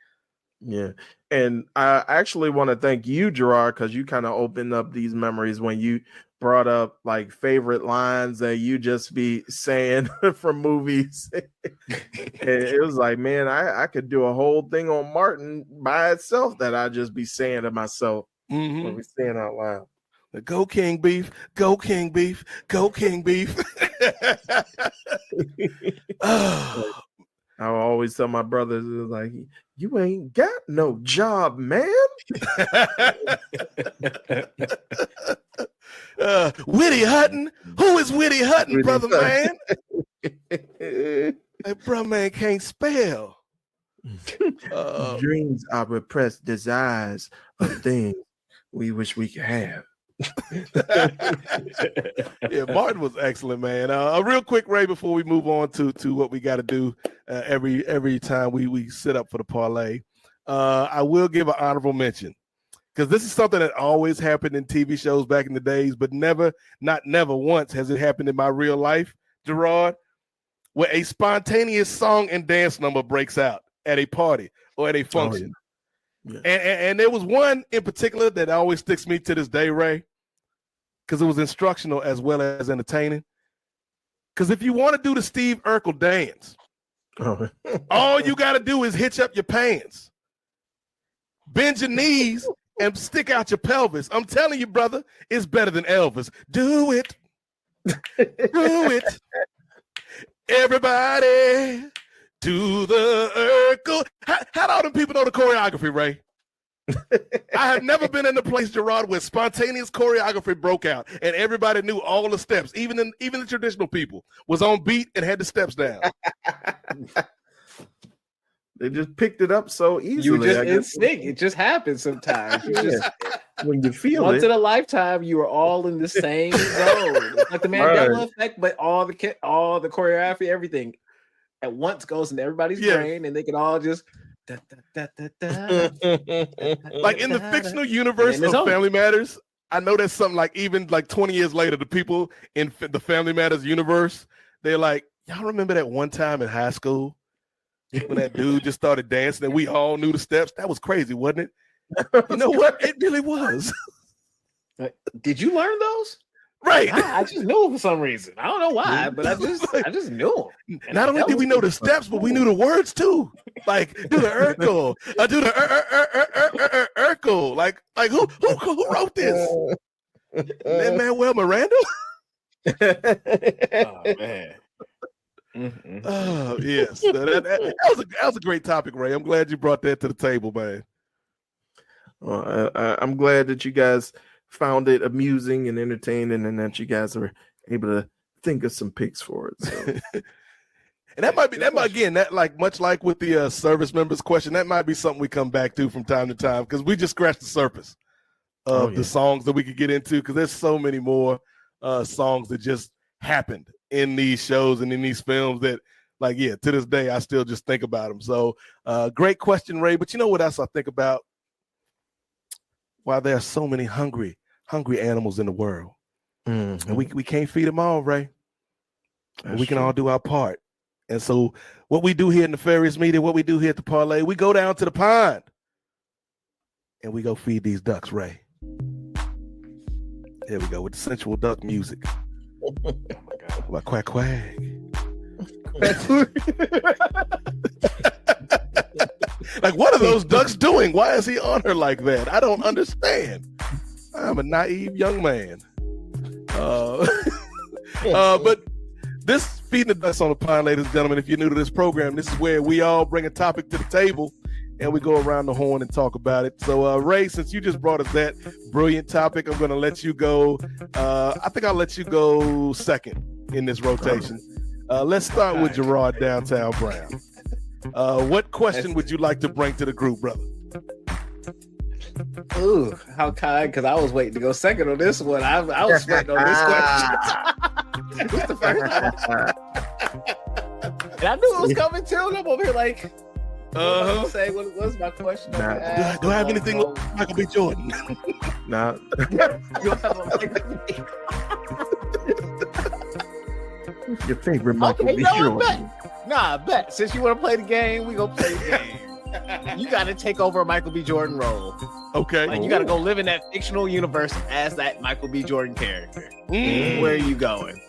Yeah. And I actually want to thank you, Gerard, because you kind of opened up these memories when you brought up like favorite lines that you just be saying from movies. And it was like, man, I could do a whole thing on Martin by itself that I just be saying to myself when we saying out loud. Go King Beef, go King Beef, go King Beef. I always tell my brothers, it was like, you ain't got no job, man. Whitty Hutton. Who is Whitty Hutton, brother man? That brother man can't spell. Dreams are repressed desires of things we wish we could have. Martin was excellent, man. Real quick, Ray, before we move on to what we got to do every time we sit up for the parlay, I will give an honorable mention, because this is something that always happened in TV shows back in the days, but never once has it happened in my real life, Gerard, where a spontaneous song and dance number breaks out at a party or at a function. Yeah. And there was one in particular that always sticks me to this day, Ray, because it was instructional as well as entertaining. Because if you want to do the Steve Urkel dance, all you got to do is hitch up your pants, bend your knees, and stick out your pelvis. I'm telling you, brother, it's better than Elvis. Do it. Do it. Everybody. To the Urkel. How do all them people know the choreography, Ray? I have never been in a place, Gerard, where spontaneous choreography broke out and everybody knew all the steps. Even the traditional people was on beat and had the steps down. They just picked it up so easily. You just instinct. It just happens sometimes. You just, when you feel once it. in a lifetime, you are all in the same zone. It's like the Mandela effect, but all the choreography, everything at once goes into everybody's brain, and they can all just like in the fictional universe of Family Matters. I know that's something like even like 20 years later, the people in the Family Matters universe, they're like, y'all remember that one time in high school when that dude just started dancing and we all knew the steps? That was crazy, wasn't it? You know what? It really was. Did you learn those? Right. I just knew for some reason. I don't know why, but I just knew them. Not only did we know the steps, but we knew the words too. Like, do the Urkel. Do the Urkel. Like who wrote this? Lin-Manuel Miranda? Oh man. Mm-hmm. Oh yes. That was a great topic, Ray. I'm glad you brought that to the table, man. Well, I'm glad that you guys found it amusing and entertaining, and that you guys are able to think of some picks for it. So. And that might be that much like with the service members question, that might be something we come back to from time to time, because we just scratched the surface of the songs that we could get into, because there's so many more songs that just happened in these shows and in these films that, like, to this day I still just think about them. So great question, Ray. But you know what else I think about? Why there are so many hungry animals in the world, and we can't feed them all, Ray. And we can all do our part. And so what we do here in Nefarious Media, what we do here at the Parlay, we go down to the pond and we go feed these ducks, Ray. There we go with the sensual duck music. Oh my God. Like quack quack. Like, what are those ducks doing? Why is he on her like that? I don't understand. I'm a naive young man. But this Feeding the Ducks on the Pond, ladies and gentlemen, if you're new to this program, this is where we all bring a topic to the table and we go around the horn and talk about it. So, Ray, since you just brought us that brilliant topic, I'm going to let you go. I think I'll let you go second in this rotation. Let's start with Gerard Downtown Brown. What question would you like to bring to the group, brother? Ooh, how kind, because I was waiting to go second on this one. I was waiting on this question. It's the first time. And I knew it was coming too. And I'm over here like, what say? What's my question? Do I have anything like Michael B. Jordan? Nah. Who's your favorite Michael B. Jordan? Nah, bet. Since you want to play the game, we gonna play the game. You got to take over a Michael B. Jordan role. Okay. Like you got to go live in that fictional universe as that Michael B. Jordan character. Where are you going?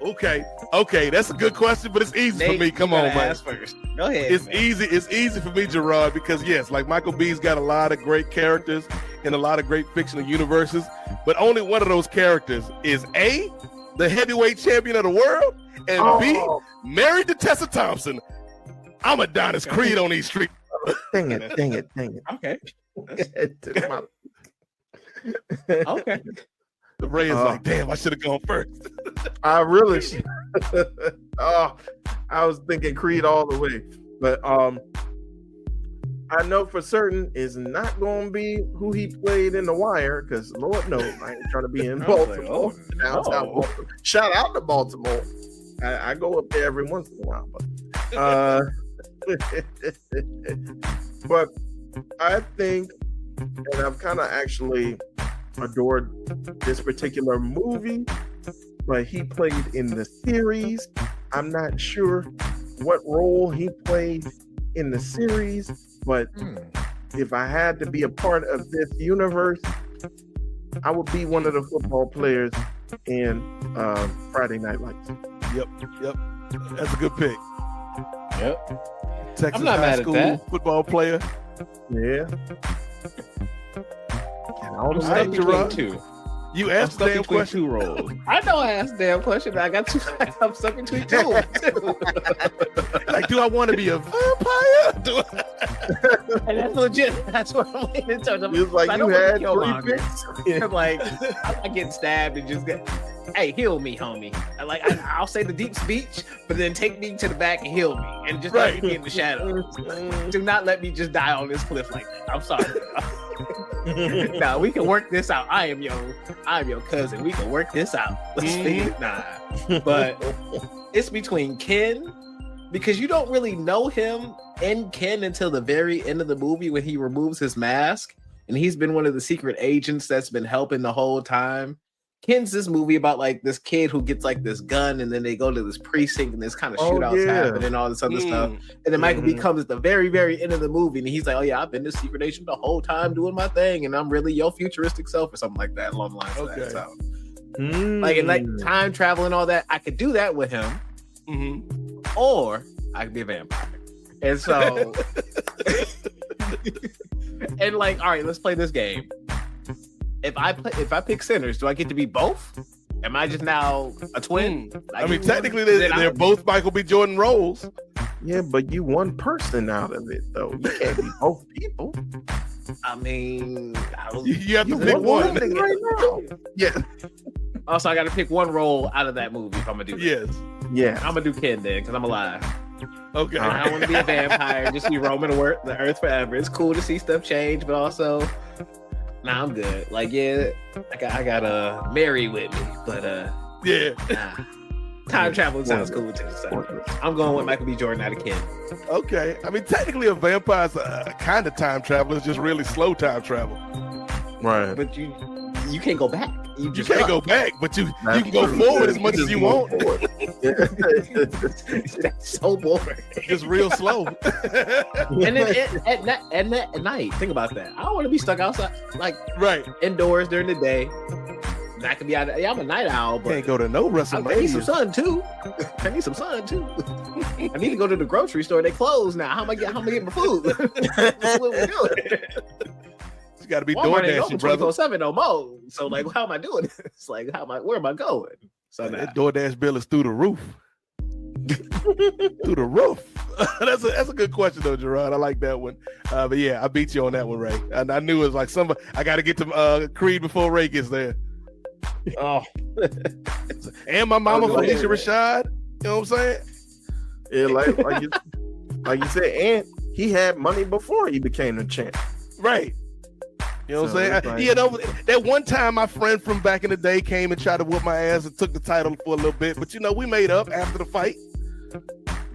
Okay, that's a good question, but it's easy for me. Come on, man. First. Go ahead. It's easy. It's easy for me, Gerard, because yes, like Michael B's got a lot of great characters in a lot of great fictional universes, but only one of those characters is A, the heavyweight champion of the world, and B, married to Tessa Thompson. I'm Adonis Creed on these streets. Dang it. Okay. Okay. Ray is like, damn, I should have gone first. I really should. I was thinking Creed all the way. But I know for certain is not going to be who he played in The Wire, because Lord knows I ain't trying to be in Baltimore. Downtown Baltimore. Shout out to Baltimore. I go up there every once in a while. But I think, and I've kind of actually adored this particular movie, but he played in the series. I'm not sure what role he played in the series, but if I had to be a part of this universe, I would be one of the football players in Friday Night Lights. Yep. That's a good pick. Yep. Texas I'm not high mad school at that. football player. Yeah. I'm stuck between two. You asked the damn question. 2 roles. I know I asked the damn question. I got 2. I'm stuck between 2. Like, do I want to be a vampire? And that's legit. That's what I'm leaning towards. It was like you had 3 picks. I'm like, I'm not getting stabbed and just get. Hey, heal me, homie. I'll say the deep speech, but then take me to the back and heal me, and just let me be in the shadows. Do not let me just die on this cliff like that. I'm sorry. Nah, we can work this out. I am your cousin. We can work this out. Let's figure it. Nah, but it's between Ken, because you don't really know him and Ken until the very end of the movie when he removes his mask, and he's been one of the secret agents that's been helping the whole time. Ken's this movie about like this kid who gets like this gun, and then they go to this precinct and this kind of shootouts happen and all this other stuff. And then Michael B comes at the very, very end of the movie, and he's like, "Oh yeah, I've been this secret agent the whole time doing my thing, and I'm really your futuristic self," or something like that, along the lines of that. So, like, and like time travel and all that, I could do that with him, or I could be a vampire. And so, and like, all right, let's play this game. If I pick Sinners, do I get to be both? Am I just now a twin? I mean, technically, they're both Michael B. Jordan roles. Yeah, but you one person out of it, though. You can't be both people. I mean, you have to pick one. Right now. Yeah. Also, I got to pick one role out of that movie if I'm gonna do that. Yes. Yeah. I'm gonna do Ken then, because I'm alive. Okay. I don't want to be a vampire, just be roaming the earth forever. It's cool to see stuff change, but also, nah, I'm good. Like, yeah, I got Mary with me, but yeah. Nah. Time travel sounds cool too. So I'm going with Michael B. Jordan out of Ken. Okay. I mean, technically, a vampire's a kind of time travel. It's just really slow time travel. Right. But you can't go back. You can't go back, but you can go forward as much as you want. That's so boring. Just real slow. And then at night, think about that. I don't want to be stuck outside, like indoors during the day. I could be out. I'm a night owl, but can't go to no WrestleMania. I need some sun too. I need to go to the grocery store. They closed now. How am I getting my food? That's what we're doing. You got to be Walmart ain't DoorDashing, brother. 24/7 no more. So like, how am I doing this? It's like, where am I going? So that DoorDash bill is through the roof. Through the roof. That's a good question though, Gerard. I like that one. But yeah, I beat you on that one, Ray. And I knew it was like somebody. I got to get to Creed before Ray gets there. Oh, and my mama Felicia Rashad. You know what I'm saying? Yeah, like you said, and he had money before he became a champ. Right. You know what I'm saying? You know, that one time my friend from back in the day came and tried to whoop my ass and took the title for a little bit, but you know, we made up after the fight.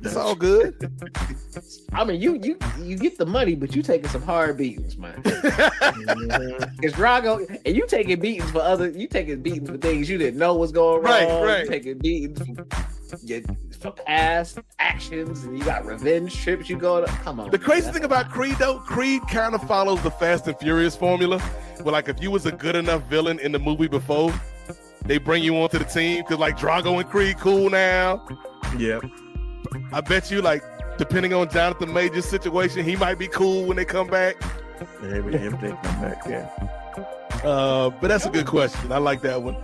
It's all good. I mean, you get the money, but you taking some hard beatings, man. Because Drago, and you taking beatings for things you didn't know was going wrong. Right. You taking beatings for past actions, and you got revenge trips you go to. Come on. The crazy thing about Creed, though, Creed kind of follows the Fast and Furious formula. Where like if you was a good enough villain in the movie before, they bring you onto the team because like Drago and Creed cool now. Yeah. I bet you, like, depending on Jonathan Major's situation, he might be cool when they come back. Maybe if they come back, yeah. But that's a good question. I like that one.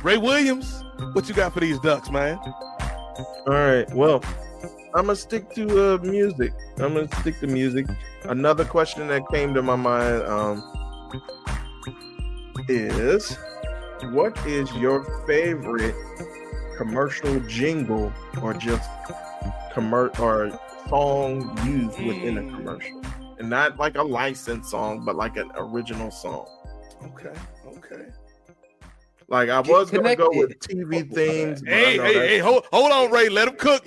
Ray Williams, what you got for these Ducks, man? All right. Well, I'm gonna stick to music. Another question that came to my mind is, what is your favorite commercial jingle or just or song used within a commercial, and not like a licensed song, but like an original song? Okay. Like I was gonna go with TV themes. Hey, hold on, Ray. Let him cook.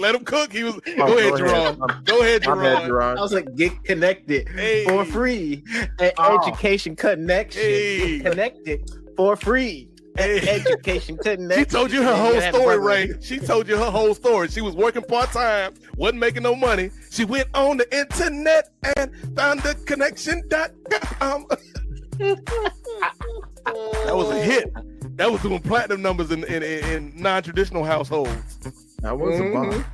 He was. Go ahead, Jerome. Go ahead, Jerome. I was like, get connected for free. Education connection. Get connected for free. Education connection. She told you her whole story, Ray. She told you her whole story. She was working part-time, wasn't making no money. She went on the internet and found the connection.com. That was a hit. That was doing platinum numbers in non-traditional households. That was a bomb.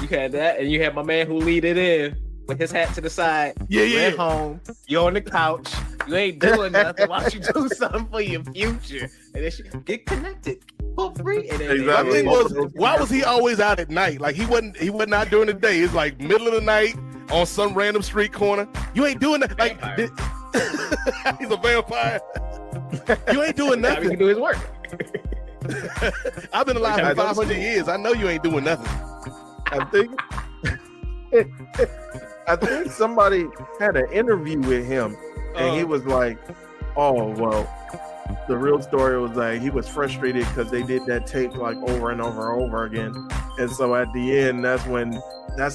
You had that, and you had my man who lead it in with his hat to the side. Yeah. At home, you're on the couch. You ain't doing nothing. Why don't you do something for your future? And then she get connected for free. And then My thing was, why was he always out at night? Like he wasn't out during the day. It's like middle of the night on some random street corner. You ain't doing that. Like he's a vampire. You ain't doing nothing. He can do his work. I've been alive for 500 years. I know you ain't doing nothing. I think somebody had an interview with him, and he was like, "Oh well." The real story was like he was frustrated because they did that tape like over and over and over again, and so at the end, that's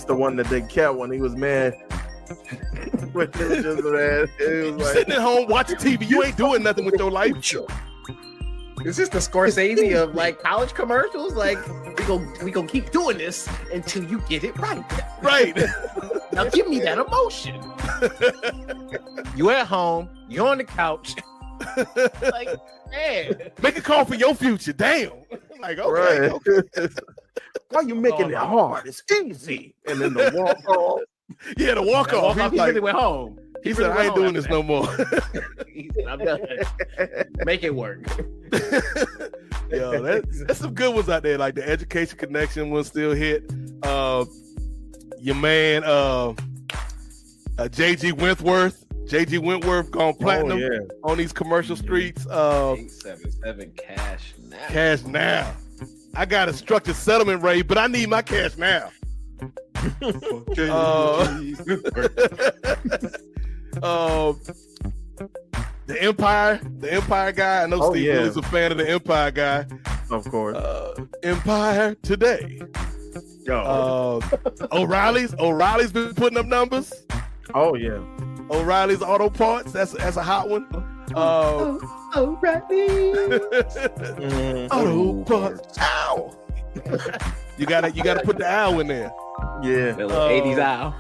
the one that they kept when he was mad. When he was just mad. It was like, sitting at home watching TV. You ain't doing nothing with your life. Is this the Scorsese of like college commercials? Like we gonna keep doing this until you get it right. Right. Now give me that emotion. You at home, you're on the couch. Like, man. Make a call for your future. Damn. Like, okay. Why you making it hard? It's easy. And then the walk off. Yeah, the walk off. He really went home. He said, I ain't doing this no more. He said, I'm done. Make it work. Yo, that's some good ones out there. Like the Education Connection one still hit. Your man, JG Wentworth gone platinum on these commercial streets. 877 cash now. I got a structured settlement rate, but I need my cash now. The Empire guy. I know Steve is a fan of the Empire guy. Of course. Empire today. O'Reilly's been putting up numbers. Oh yeah. O'Reilly's Auto Parts. That's a hot one. O'Reilly. Auto Parts. Ow. You gotta put the owl in there. Yeah. 80s owl.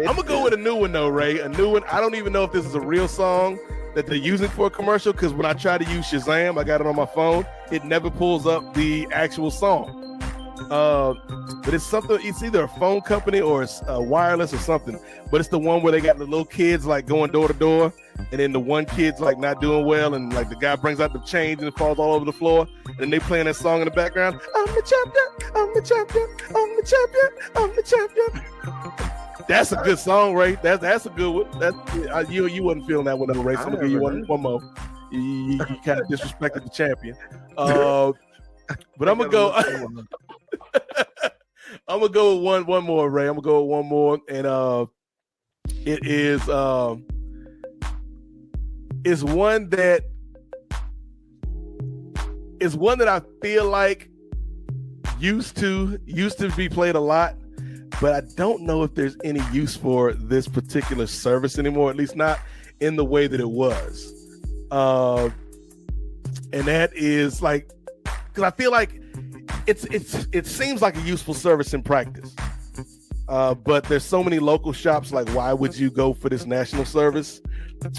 I'm gonna go with a new one though, Ray. A new one. I don't even know if this is a real song that they're using for a commercial, because when I try to use Shazam, I got it on my phone, it never pulls up the actual song. But it's something. It's either a phone company or it's wireless or something. But it's the one where they got the little kids like going door to door, and then the one kid's like not doing well, and like the guy brings out the change and it falls all over the floor, and then they playing that song in the background. I'm the champion. I'm the champion. I'm the champion. I'm the champion. That's a good song, Ray. That's a good one. That's you wasn't feeling that one, though, Ray. So I'm gonna give you one more. You kind of disrespected the champion. But I'm gonna go. I'm gonna go with one more, Ray. I'm gonna go with one more, and it is one that I feel like used to be played a lot, but I don't know if there's any use for this particular service anymore, at least not in the way that it was. And that is like, because I feel like it seems like a useful service in practice. But there's so many local shops, like why would you go for this national service?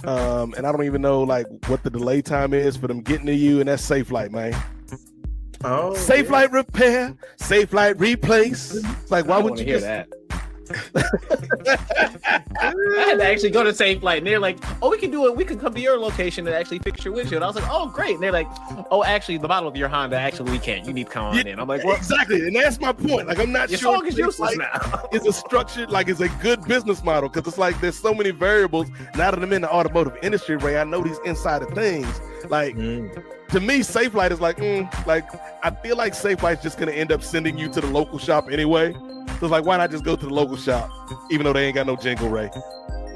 And I don't even know like what the delay time is for them getting to you, and that's Safe Light, man. Oh, Safe Light repair, Safe Light replace. It's like, why would you hear that? I had to actually go to Safe Light, and they're like, "Oh, we can do it. We can come to your location and actually fix your windshield." I was like, "Oh, great!" And they're like, "Oh, actually, the model of your Honda, actually, we can't. You need to come on in." I'm like, "Well, exactly," and that's my point. Like, I'm not your sure song is useless now. It's a structured, like, it's a good business model because it's like there's so many variables. Now that I'm in the automotive industry, Ray, I know these insider things. Like, to me, Safe Light is like, like I feel like Safe Light's just gonna end up sending you to the local shop anyway. So it's like, why not just go to the local shop, even though they ain't got no jingle, Ray?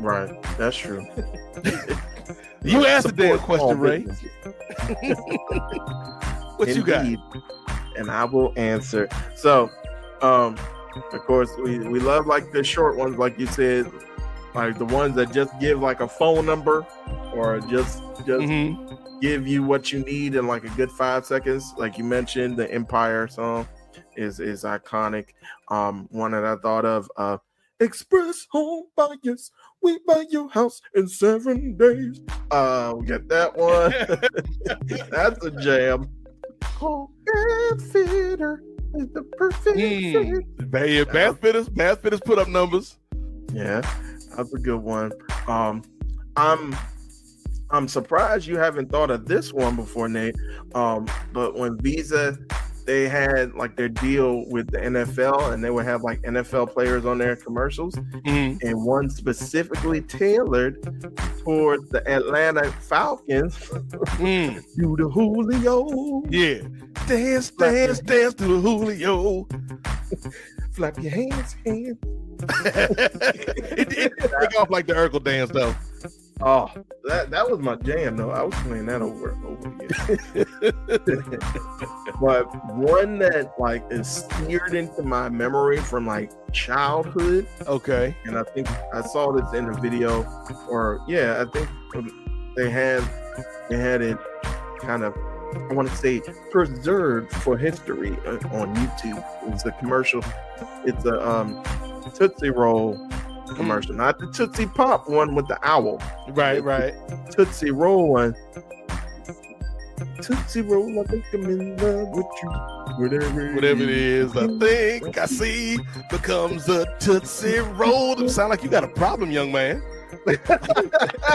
Right, that's true. You asked the damn question, Ray. What you got? And I will answer. So, of course, we love like the short ones, like you said, like the ones that just give like a phone number or just give you what you need in like a good 5 seconds. Like you mentioned, the Empire song is iconic. One that I thought of, Express Home Buyers, we buy your house in 7 days. We got that one. That's a jam. Home Fitter is the perfect fit. Bath fitters put up numbers. Yeah, that's a good one. I'm surprised you haven't thought of this one before, Nate. But when Visa, they had like their deal with the NFL, and they would have like NFL players on their commercials, and one specifically tailored towards the Atlanta Falcons. Do the Julio, yeah, dance to the Julio. Flap your hands. It take off like the Urkel dance though. Oh, that was my jam though. I was playing that over and over again. But one that like is seared into my memory from like childhood. Okay. And I think I saw this in a video, or I think they had it kind of, I want to say, preserved for history on YouTube. It's a commercial. It's a Tootsie Roll commercial, not the Tootsie Pop one with the owl. Right. Tootsie Roll one. Tootsie Roll, I think I'm in love with you. Whatever it is, I think I see becomes a Tootsie Roll. It sound like you got a problem, young man.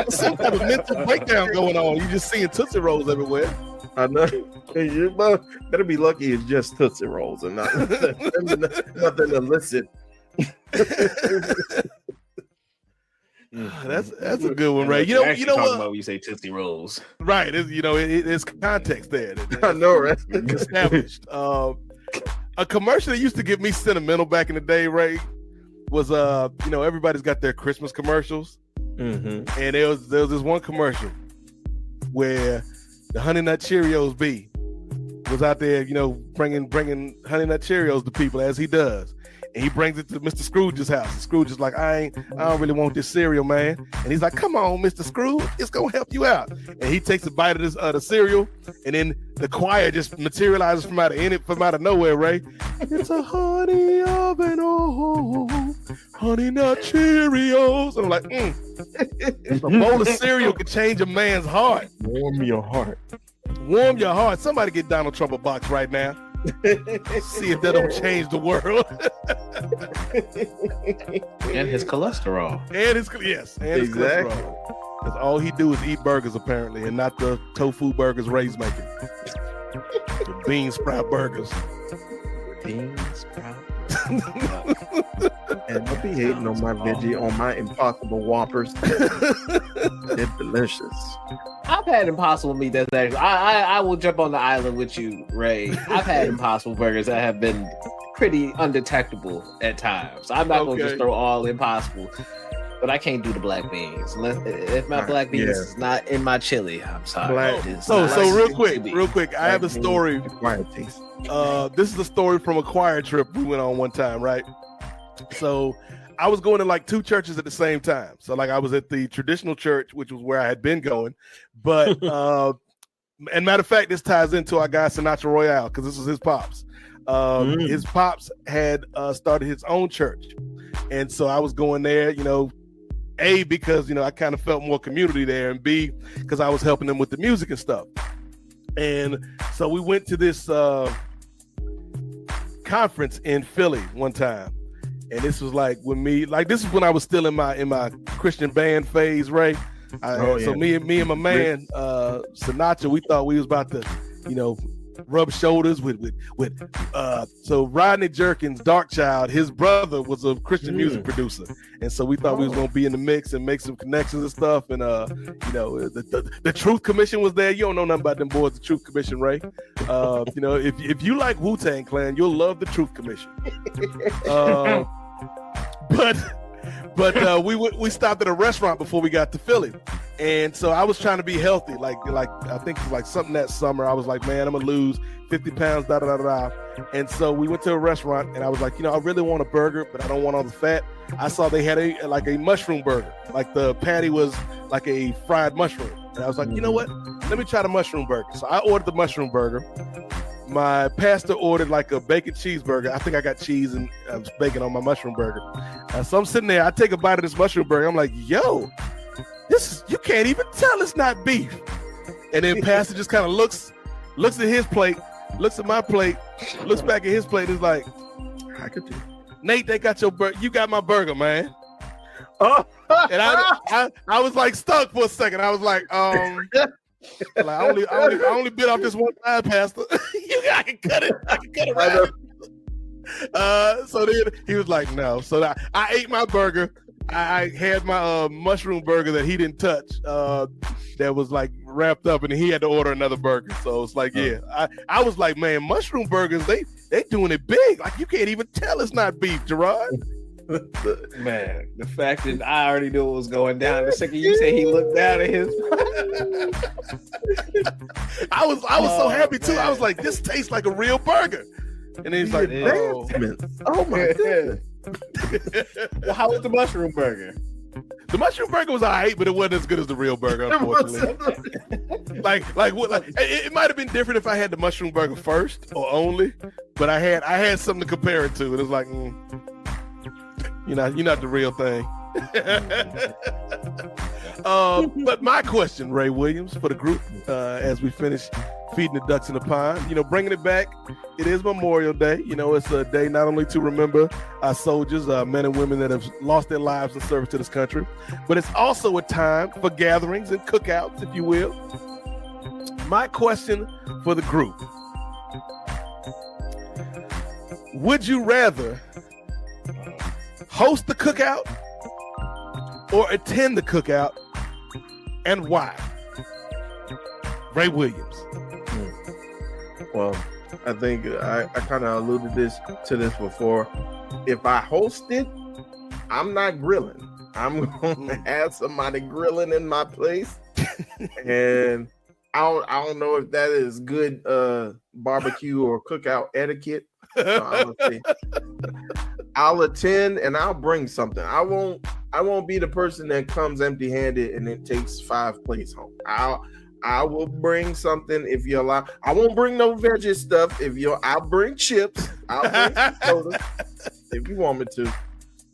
Some type of mental breakdown going on. You just seeing Tootsie Rolls everywhere. I know. You better be lucky it's just Tootsie Rolls and not nothing illicit. That's a good one, Ray. You know what? About when you say Tootsie Rolls, right? It's context there. I know, right? Established. A commercial that used to get me sentimental back in the day, Ray, was everybody's got their Christmas commercials, and there was this one commercial where the Honey Nut Cheerios B was out there, bringing Honey Nut Cheerios to people as he does. And he brings it to Mr. Scrooge's house. Scrooge is like, I don't really want this cereal, man. And he's like, come on, Mr. Scrooge, it's gonna help you out. And he takes a bite of the cereal, and then the choir just materializes from out of nowhere, Ray. It's a honey oven, Honey Nut Cheerios. And I'm like, a bowl of cereal can change a man's heart. Warm your heart. Warm your heart. Somebody get Donald Trump a box right now. See if that don't change the world. And his cholesterol. And his cholesterol. Because all he do is eat burgers apparently, and not the tofu burgers Ray's making. The bean sprout burgers. Bean sprout. And I'll be hating on my veggie, on my Impossible Whoppers. They're delicious. I've had Impossible meat that's actually. I will jump on the island with you, Ray. I've had Impossible burgers that have been pretty undetectable at times. I'm not going to just throw all Impossible, but I can't do the black beans. If my black beans is not in my chili, I'm sorry. So real quick, I have a story. This is a story from a choir trip we went on one time, right? So I was going to like two churches at the same time. So like I was at the traditional church, which was where I had been going. But and matter of fact, this ties into our guy Sinatra Royale, because this was his pops. His pops had started his own church. And so I was going there, you know, A, because, you know, I kind of felt more community there, and B, because I was helping them with the music and stuff. And so we went to this conference in Philly one time. And this was like when me, like this is when I was still in my Christian band phase, Ray. So me and my man Sinatra, we thought we was about to, you know, rub shoulders with so Rodney Jerkins, Darkchild, his brother was a Christian music producer, and so we thought we was gonna be in the mix and make some connections and stuff. And you know, the Truth Commission was there. You don't know nothing about them boys, the Truth Commission, Ray. You know, if you like Wu-Tang Clan, you'll love the Truth Commission. But we stopped at a restaurant before we got to Philly. And so I was trying to be healthy. Like I think it was like something that summer. I was like, man, I'm gonna lose 50 pounds, da da da da. And so we went to a restaurant, and I was like, you know, I really want a burger, but I don't want all the fat. I saw they had a mushroom burger. Like the patty was like a fried mushroom. And I was like, you know what? Let me try the mushroom burger. So I ordered the mushroom burger. My pastor ordered like a bacon cheeseburger. I think I got cheese and bacon on my mushroom burger. So I'm sitting there. I take a bite of this mushroom burger. I'm like, yo, you can't even tell it's not beef. And then pastor just kind of looks at his plate, looks at my plate, looks back at his plate. And is like, I could do. Nate, they got your burger. You got my burger, man. Oh, and I was like stuck for a second. I was like, like I only bit off this one side, Pastor. I can cut it right. So then he was like, no. So I ate my burger. I had my mushroom burger that he didn't touch. That was like wrapped up, and he had to order another burger. So it's like, yeah. I was like, man, mushroom burgers, they doing it big. Like you can't even tell it's not beef, Gerard. Man, the fact that I already knew what was going down. The second you said he looked down at his, I was so happy too. I was like, this tastes like a real burger. And then he's like, oh my goodness. Well, how was the mushroom burger? The mushroom burger was all right, but it wasn't as good as the real burger, unfortunately. like it might have been different if I had the mushroom burger first or only, but I had something to compare it to. And it was like, you're not the real thing. But my question, Ray Williams, for the group, as we finish feeding the ducks in the pond, you know, bringing it back, it is Memorial Day. You know, it's a day not only to remember our soldiers, men and women that have lost their lives in service to this country, but it's also a time for gatherings and cookouts, if you will. My question for the group: would you rather host the cookout or attend the cookout, and why? Ray Williams. Well, I think I kind of alluded to this before. If I host it, I'm not grilling. I'm going to have somebody grilling in my place, and I don't know if that is good barbecue or cookout etiquette. So I'll attend and I'll bring something. I won't be the person that comes empty-handed and then takes 5 plates home. I will bring something if you're allowed. I won't bring no veggie stuff. I'll bring chips. I'll bring some soda if you want me to.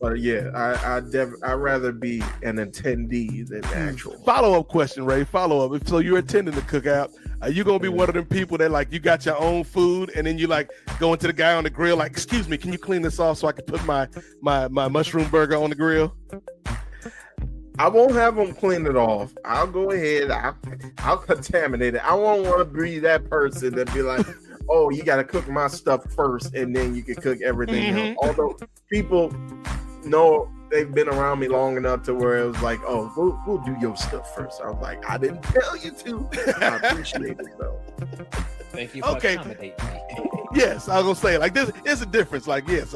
But yeah, I'd rather be an attendee than actual. Follow-up question, Ray. Follow-up. So you're attending the cookout. Are you gonna be one of them people that like you got your own food and then you like going to the guy on the grill like, excuse me, can you clean this off so I can put my mushroom burger on the grill? I won't have them clean it off. I'll go ahead. I'll contaminate it. I won't want to be that person that be like, oh, you got to cook my stuff first and then you can cook everything else. Although people know they've been around me long enough to where it was like, oh, we'll do your stuff first. I was like, I didn't tell you to. I appreciate it though. Thank you for accommodating me. Yes, I was gonna say like there's a difference. Like yes,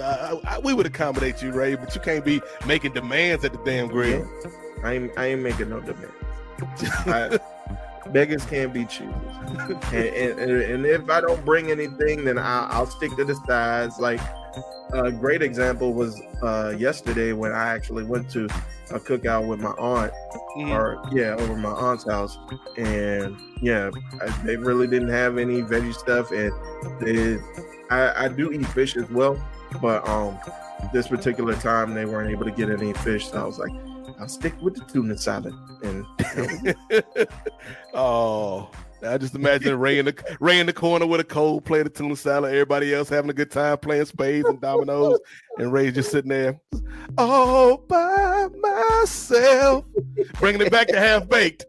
we would accommodate you, Ray, but you can't be making demands at the damn grill. I ain't making no demands. Beggars can't be choosers. and if I don't bring anything, then I'll stick to the sides. Like a great example was yesterday when I actually went to a cookout with my aunt, over my aunt's house, and they really didn't have any veggie stuff, and I do eat fish as well, but this particular time they weren't able to get any fish, so I was like, I'll stick with the tuna salad. And oh, I just imagine Ray in the corner with a cold plate of tuna salad, everybody else having a good time playing spades and dominoes, and Ray just sitting there all by myself, bringing it back to half baked.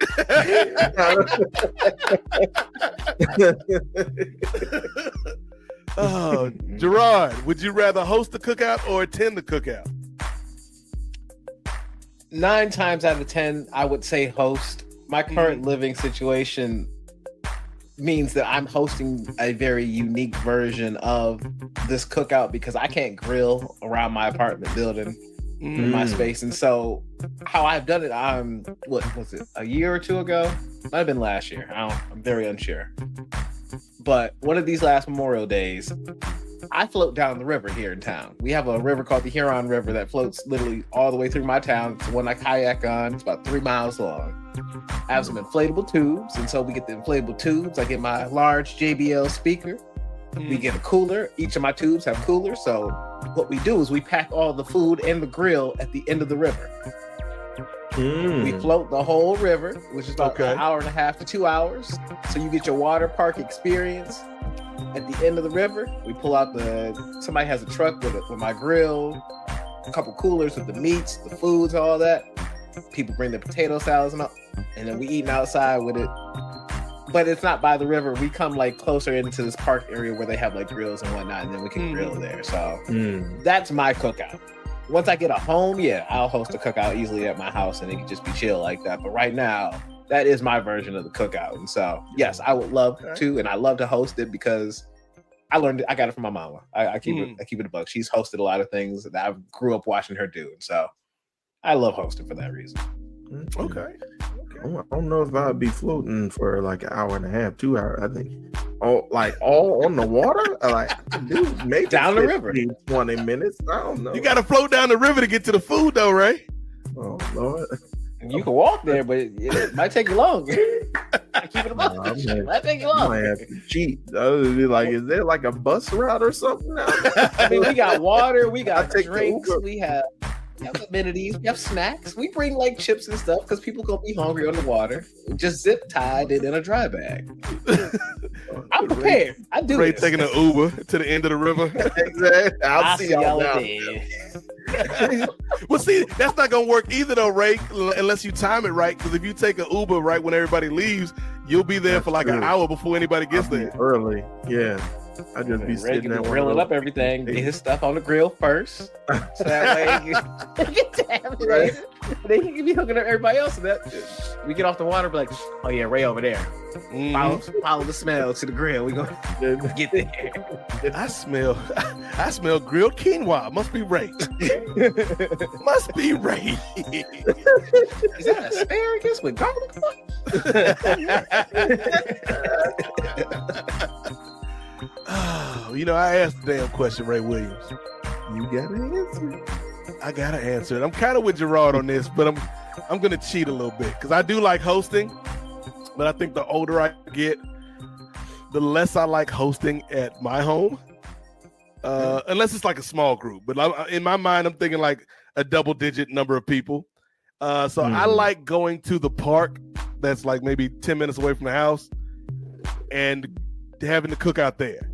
Oh, Gerard, would you rather host the cookout or attend the cookout? 9 times out of 10, I would say host. My current living situation means that I'm hosting a very unique version of this cookout because I can't grill around my apartment building in my space. And so how I've done it, what was it, a year or two ago? Might have been last year. I'm very unsure. But one of these last Memorial Days, I float down the river here in town. We have a river called the Huron River that floats literally all the way through my town. It's the one I kayak on. It's about 3 miles long. I have some inflatable tubes, and so we get the inflatable tubes. I get my large JBL speaker. We get a cooler. Each of my tubes have coolers. So what we do is we pack all the food and the grill at the end of the river. We float the whole river, which is about an hour and a half to 2 hours. So you get your water park experience. At the end of the river, we pull out somebody has a truck with my grill, a couple coolers with the meats, the foods, all that. People bring their potato salads and then we eating outside with it. But it's not by the river. We come like closer into this park area where they have like grills and whatnot, and then we can grill there. So that's my cookout. Once I get a home, I'll host a cookout easily at my house and it can just be chill like that. But right now, that is my version of the cookout. And so, yes, I would love to, and I love to host it because I got it from my mama. I keep it a buck. She's hosted a lot of things that I grew up watching her do. And so I love hosting for that reason. Okay. I don't know if I'd be floating for like an hour and a half, 2 hours. I think all on the water. Dude, maybe down the river, 20 minutes. I don't know. You got to float down the river to get to the food, though, Ray. Oh Lord. You can walk there, but it might take you long. Keep it a buck. It might take you long. I might have to cheat. Like, is there like a bus route or something now? I mean, we got water, we got drinks, we have amenities, we have snacks. We bring like chips and stuff because people gonna be hungry on the water. Just zip tied it in a dry bag. I'm prepared. I do. Ray taking an Uber to the end of the river. Exactly. I'll see y'all down. Well, see, that's not gonna work either, though, Ray, unless you time it right. Because if you take an Uber right when everybody leaves, you'll be there for like an hour before anybody gets there. Early, yeah. I just be sitting there grilling up everything. Get his stuff on the grill first, so that way you get contaminated. Then he can be hooking up everybody else. And that we get off the water, be like, oh yeah, Ray over there. Follow the smell to the grill. We gonna get there. I smell grilled quinoa. Must be Ray. Must be Ray. Is that asparagus with garlic? Oh, I asked the damn question, Ray Williams. You gotta answer. I gotta answer it. I'm kind of with Gerard on this, but I'm gonna cheat a little bit because I do like hosting, but I think the older I get, the less I like hosting at my home, unless it's like a small group. But in my mind, I'm thinking like a double-digit number of people. So I like going to the park that's like maybe 10 minutes away from the house and having to cook out there.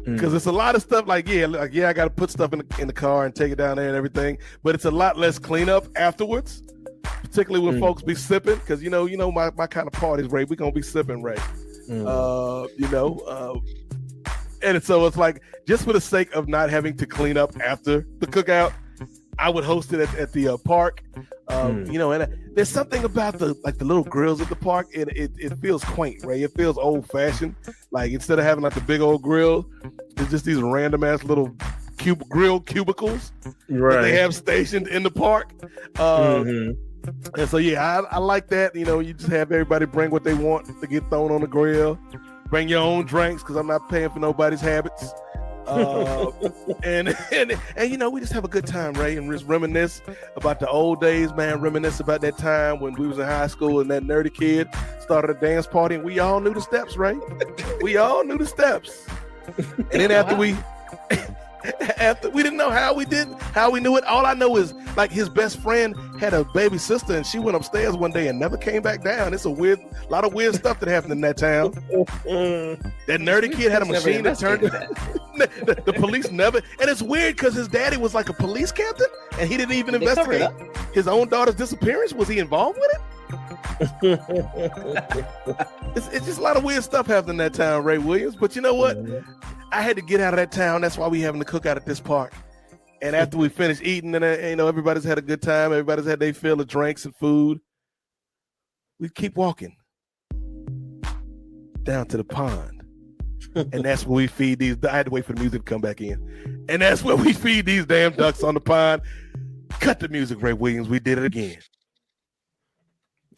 Because it's a lot of stuff I got to put stuff in the car and take it down there and everything. But it's a lot less cleanup afterwards, particularly when folks be sipping. Because, my kind of parties, Ray, we going to be sipping, Ray. And so it's like, just for the sake of not having to clean up after the cookout, I would host it at the park. And there's something about the little grills at the park. It feels quaint, right? It feels old fashioned. Like instead of having like the big old grill, it's just these random ass little grill cubicles that they have stationed in the park. And so I like that. You just have everybody bring what they want to get thrown on the grill. Bring your own drinks because I'm not paying for nobody's habits. And we just have a good time, Ray, and just reminisce about the old days, man. Reminisce about that time when we was in high school and that nerdy kid started a dance party and we all knew the steps, Ray. We all knew the steps. And then after we didn't know how we knew it. All I know is like his best friend had a baby sister and she went upstairs one day and never came back down. It's a lot of weird stuff that happened in that town. That nerdy kid had a machine that turned the police never. And it's weird because his daddy was like a police captain and he didn't even investigate his own daughter's disappearance. Was he involved with it? It's just a lot of weird stuff happening in that town, Ray Williams. But you know what? I had to get out of that town. That's why we having to cook out at this park. And after we finished eating, and everybody's had a good time. Everybody's had their fill of drinks and food. We keep walking down to the pond, and that's where we feed these. I had to wait for the music to come back in, and that's where we feed these damn ducks on the pond. Cut the music, Ray Williams. We did it again.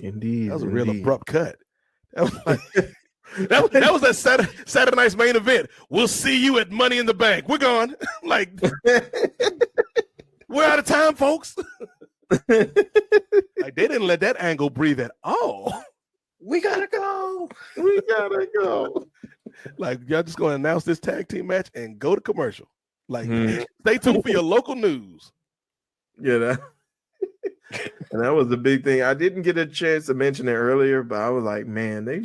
Indeed, that was a real abrupt cut. That was like. That was that Saturday night's main event. We'll see you at Money in the Bank. We're gone. Like, we're out of time, folks. Like, they didn't let that angle breathe at all. We gotta go. Like, y'all just gonna announce this tag team match and go to commercial. Like, stay tuned for your local news. Yeah, and that was the big thing. I didn't get a chance to mention it earlier, but I was like, man, they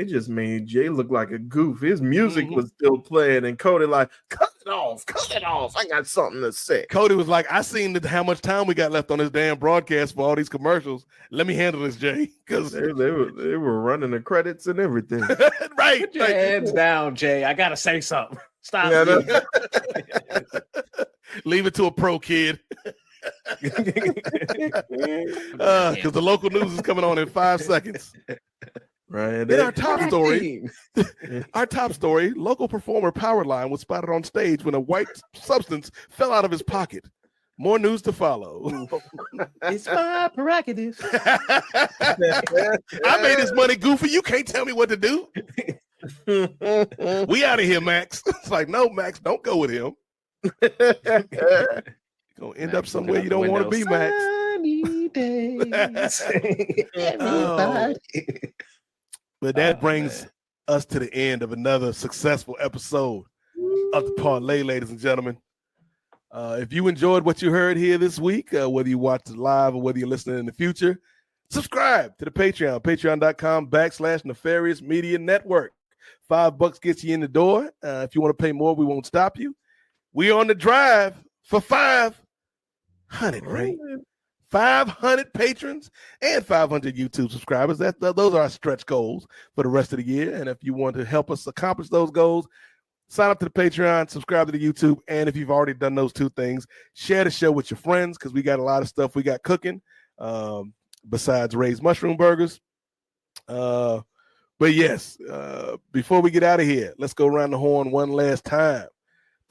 just made Jay look like a goof. His music was still playing, and Cody like, cut it off. I got something to say. Cody was like, I seen how much time we got left on this damn broadcast for all these commercials. Let me handle this, Jay. Because they were running the credits and everything. Right. Put your hands down, Jay. I gotta say something. Stop. Leave it to a pro kid. Because the local news is coming on in 5 seconds. Right. In our top story, local performer Powerline was spotted on stage when a white substance fell out of his pocket. More news to follow. It's my prerogative. I made this money, Goofy. You can't tell me what to do. We out of here, Max. It's like, no, Max, don't go with him. You're gonna end up somewhere you don't want to be, Max. But that brings us to the end of another successful episode of the Parley, ladies and gentlemen. If you enjoyed what you heard here this week, whether you watched it live or whether you're listening in the future, subscribe to the Patreon, patreon.com/Nefarious Media Network. $5 gets you in the door. If you want to pay more, we won't stop you. We're on the drive for 500, right? 500 patrons and 500 YouTube subscribers. Those are our stretch goals for the rest of the year. And if you want to help us accomplish those goals, sign up to the Patreon, subscribe to the YouTube, and if you've already done those two things, share the show with your friends because we got a lot of stuff we got cooking besides Ray's Mushroom Burgers. But yes, before we get out of here, let's go around the horn one last time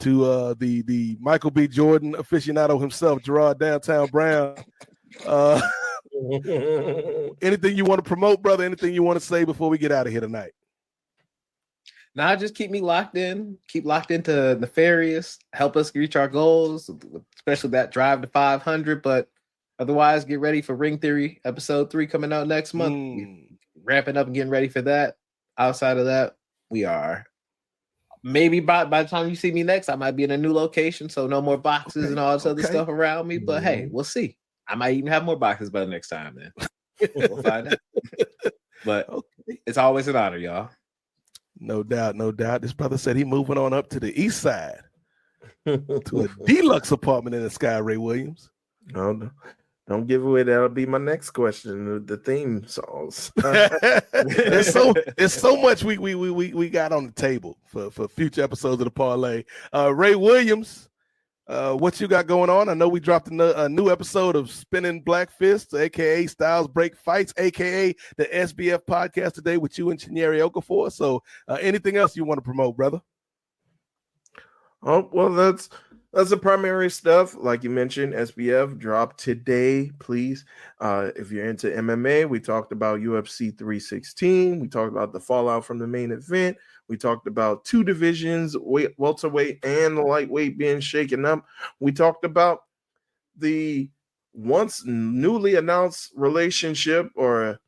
to the Michael B. Jordan aficionado himself, Gerard Downtown Brown. Anything you want to promote, brother? Anything you want to say before we get out of here tonight? Nah, just keep me locked in. Keep locked into Nefarious. Help us reach our goals, especially that drive to 500. But otherwise, get ready for Ring Theory episode 3 coming out next month. Ramping up and getting ready for that. Outside of that, we are maybe by the time you see me next, I might be in a new location, so no more boxes and all this other stuff around me. But hey, we'll see. I might even have more boxes by the next time. Then we'll find out. But it's always an honor, y'all. No doubt, no doubt. This brother said he moving on up to the east side to a deluxe apartment in the sky. Ray Williams. No. Don't give away. That'll be my next question. The theme songs. There's so much we got on the table for future episodes of the Parlay. Ray Williams, what you got going on? I know we dropped a new episode of Spinning Black Fists, aka Styles Break Fights, aka the SBF podcast today with you and Chinyere Okafor. So, anything else you want to promote, brother? Oh, well, that's the primary stuff. Like you mentioned, SBF dropped today, please. If you're into MMA, we talked about UFC 316. We talked about the fallout from the main event. We talked about two divisions, welterweight and lightweight being shaken up. We talked about the once newly announced relationship, or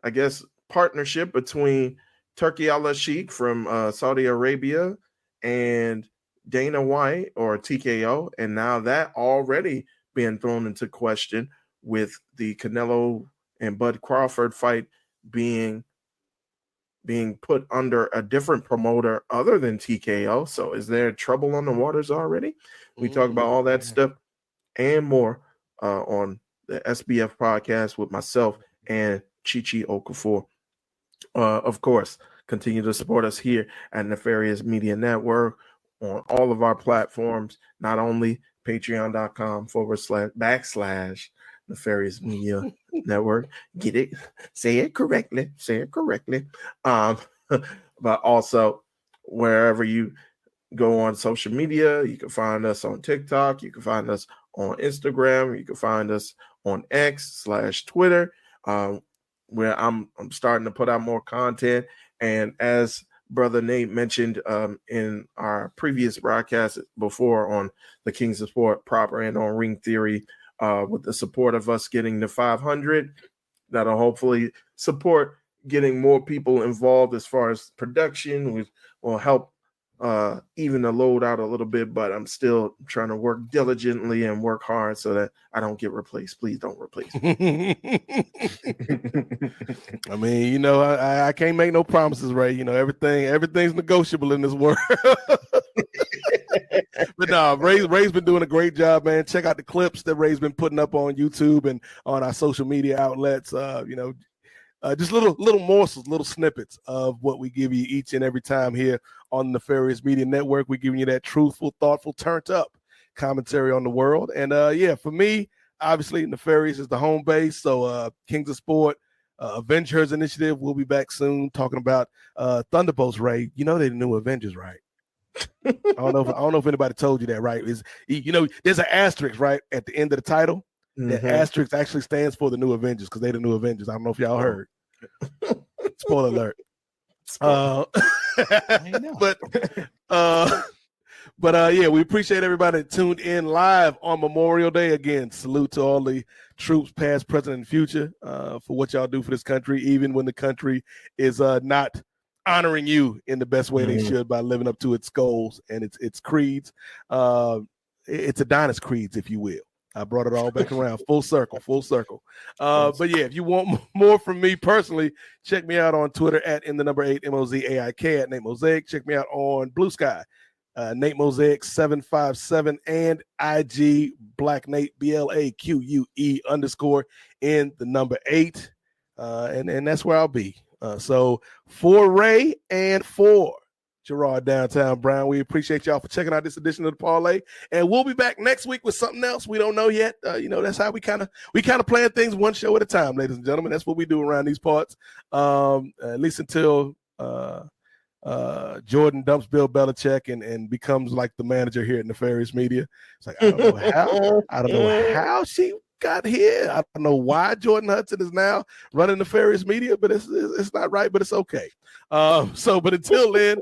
I guess partnership, between Turki Al-Sheikh from Saudi Arabia and Dana White, or TKO, and now that already being thrown into question with the Canelo and Bud Crawford fight being put under a different promoter other than TKO. So is there trouble on the waters already? We talk about all that stuff and more on the SBF podcast with myself and Chichi Okafor. Of course, continue to support us here at Nefarious Media Network on all of our platforms, not only patreon.com// Nefarious Media Network. Get it? Say it correctly. But also wherever you go on social media, you can find us on TikTok, you can find us on Instagram, you can find us on X/Twitter, where I'm starting to put out more content. And as Brother Nate mentioned in our previous broadcast before on the Kings of Sport proper and on Ring Theory, with the support of us getting to 500, that'll hopefully support getting more people involved as far as production. We will help even the load out a little bit, but I'm still trying to work diligently and work hard so that I don't get replaced. Please don't replace me. I mean, you know, I can't make no promises, Ray. You know, everything's negotiable in this world. But no, Ray's been doing a great job, man. Check out the clips that Ray's been putting up on YouTube and on our social media outlets. You know, just little morsels, little snippets of what we give you each and every time here on the Nefarious Media Network. We're giving you that truthful, thoughtful, turned up commentary on the world. And yeah, for me, obviously, Nefarious is the home base. So Kings of Sport, Avengers Initiative, we'll be back soon talking about Thunderbolts. Ray, you know they're the new Avengers, right? I don't know if anybody told you that, right? You know, there's an asterisk right at the end of the title. The asterisk actually stands for the new Avengers because they're the new Avengers. I don't know if y'all heard. Spoiler alert. But yeah, we appreciate everybody that tuned in live on Memorial Day. Again, salute to all the troops, past, present, and future, for what y'all do for this country, even when the country is not honoring you in the best way they should by living up to its goals and its creeds. It's Adonis creeds, if you will. I brought it all back around, full circle. But yeah, if you want more from me personally, check me out on Twitter at @8 MOZAIK at Nate Mosaic. Check me out on Blue Sky, Nate Mosaic 757, and IG Black Nate BLAQUE_8. And that's where I'll be. So for Ray and for Gerard Downtown Brown, we appreciate y'all for checking out this edition of the Parlay, and we'll be back next week with something else we don't know yet. You know, that's how we kind of plan things one show at a time, ladies and gentlemen. That's what we do around these parts, at least until Jordan dumps Bill Belichick and becomes like the manager here at Nefarious Media. It's like, I don't know how she got here. I don't know why Jordan Hudson is now running Nefarious Media, but it's not right, but it's okay. But until then,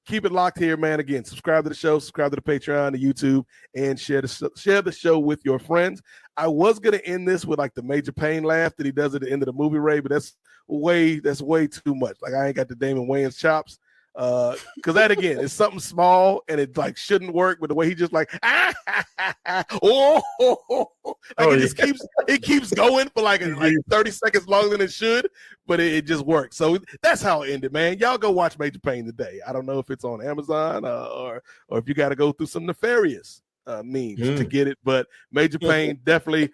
keep it locked here, man. Again, subscribe to the show, subscribe to the Patreon, the YouTube, and share the show with your friends. I was gonna end this with like the Major Payne laugh that he does at the end of the movie, Ray, but that's way too much. Like I ain't got the Damon Wayans chops. Because that again is something small and it like shouldn't work, but the way he just like it keeps going for like 30 seconds longer than it should, but it just works. So that's how it ended, man. Y'all go watch Major Payne today. I don't know if it's on Amazon or if you got to go through some nefarious means to get it, but Major Payne definitely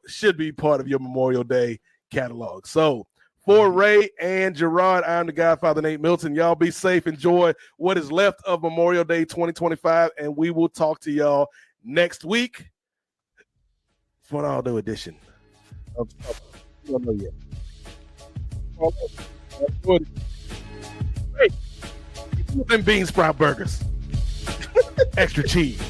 should be part of your Memorial Day catalog. So for Ray and Gerard, I'm the Godfather Nate Milton. Y'all be safe. Enjoy what is left of Memorial Day 2025, and we will talk to y'all next week for an all-new edition of you don't know yet. Hey, them bean sprout burgers. Extra cheese.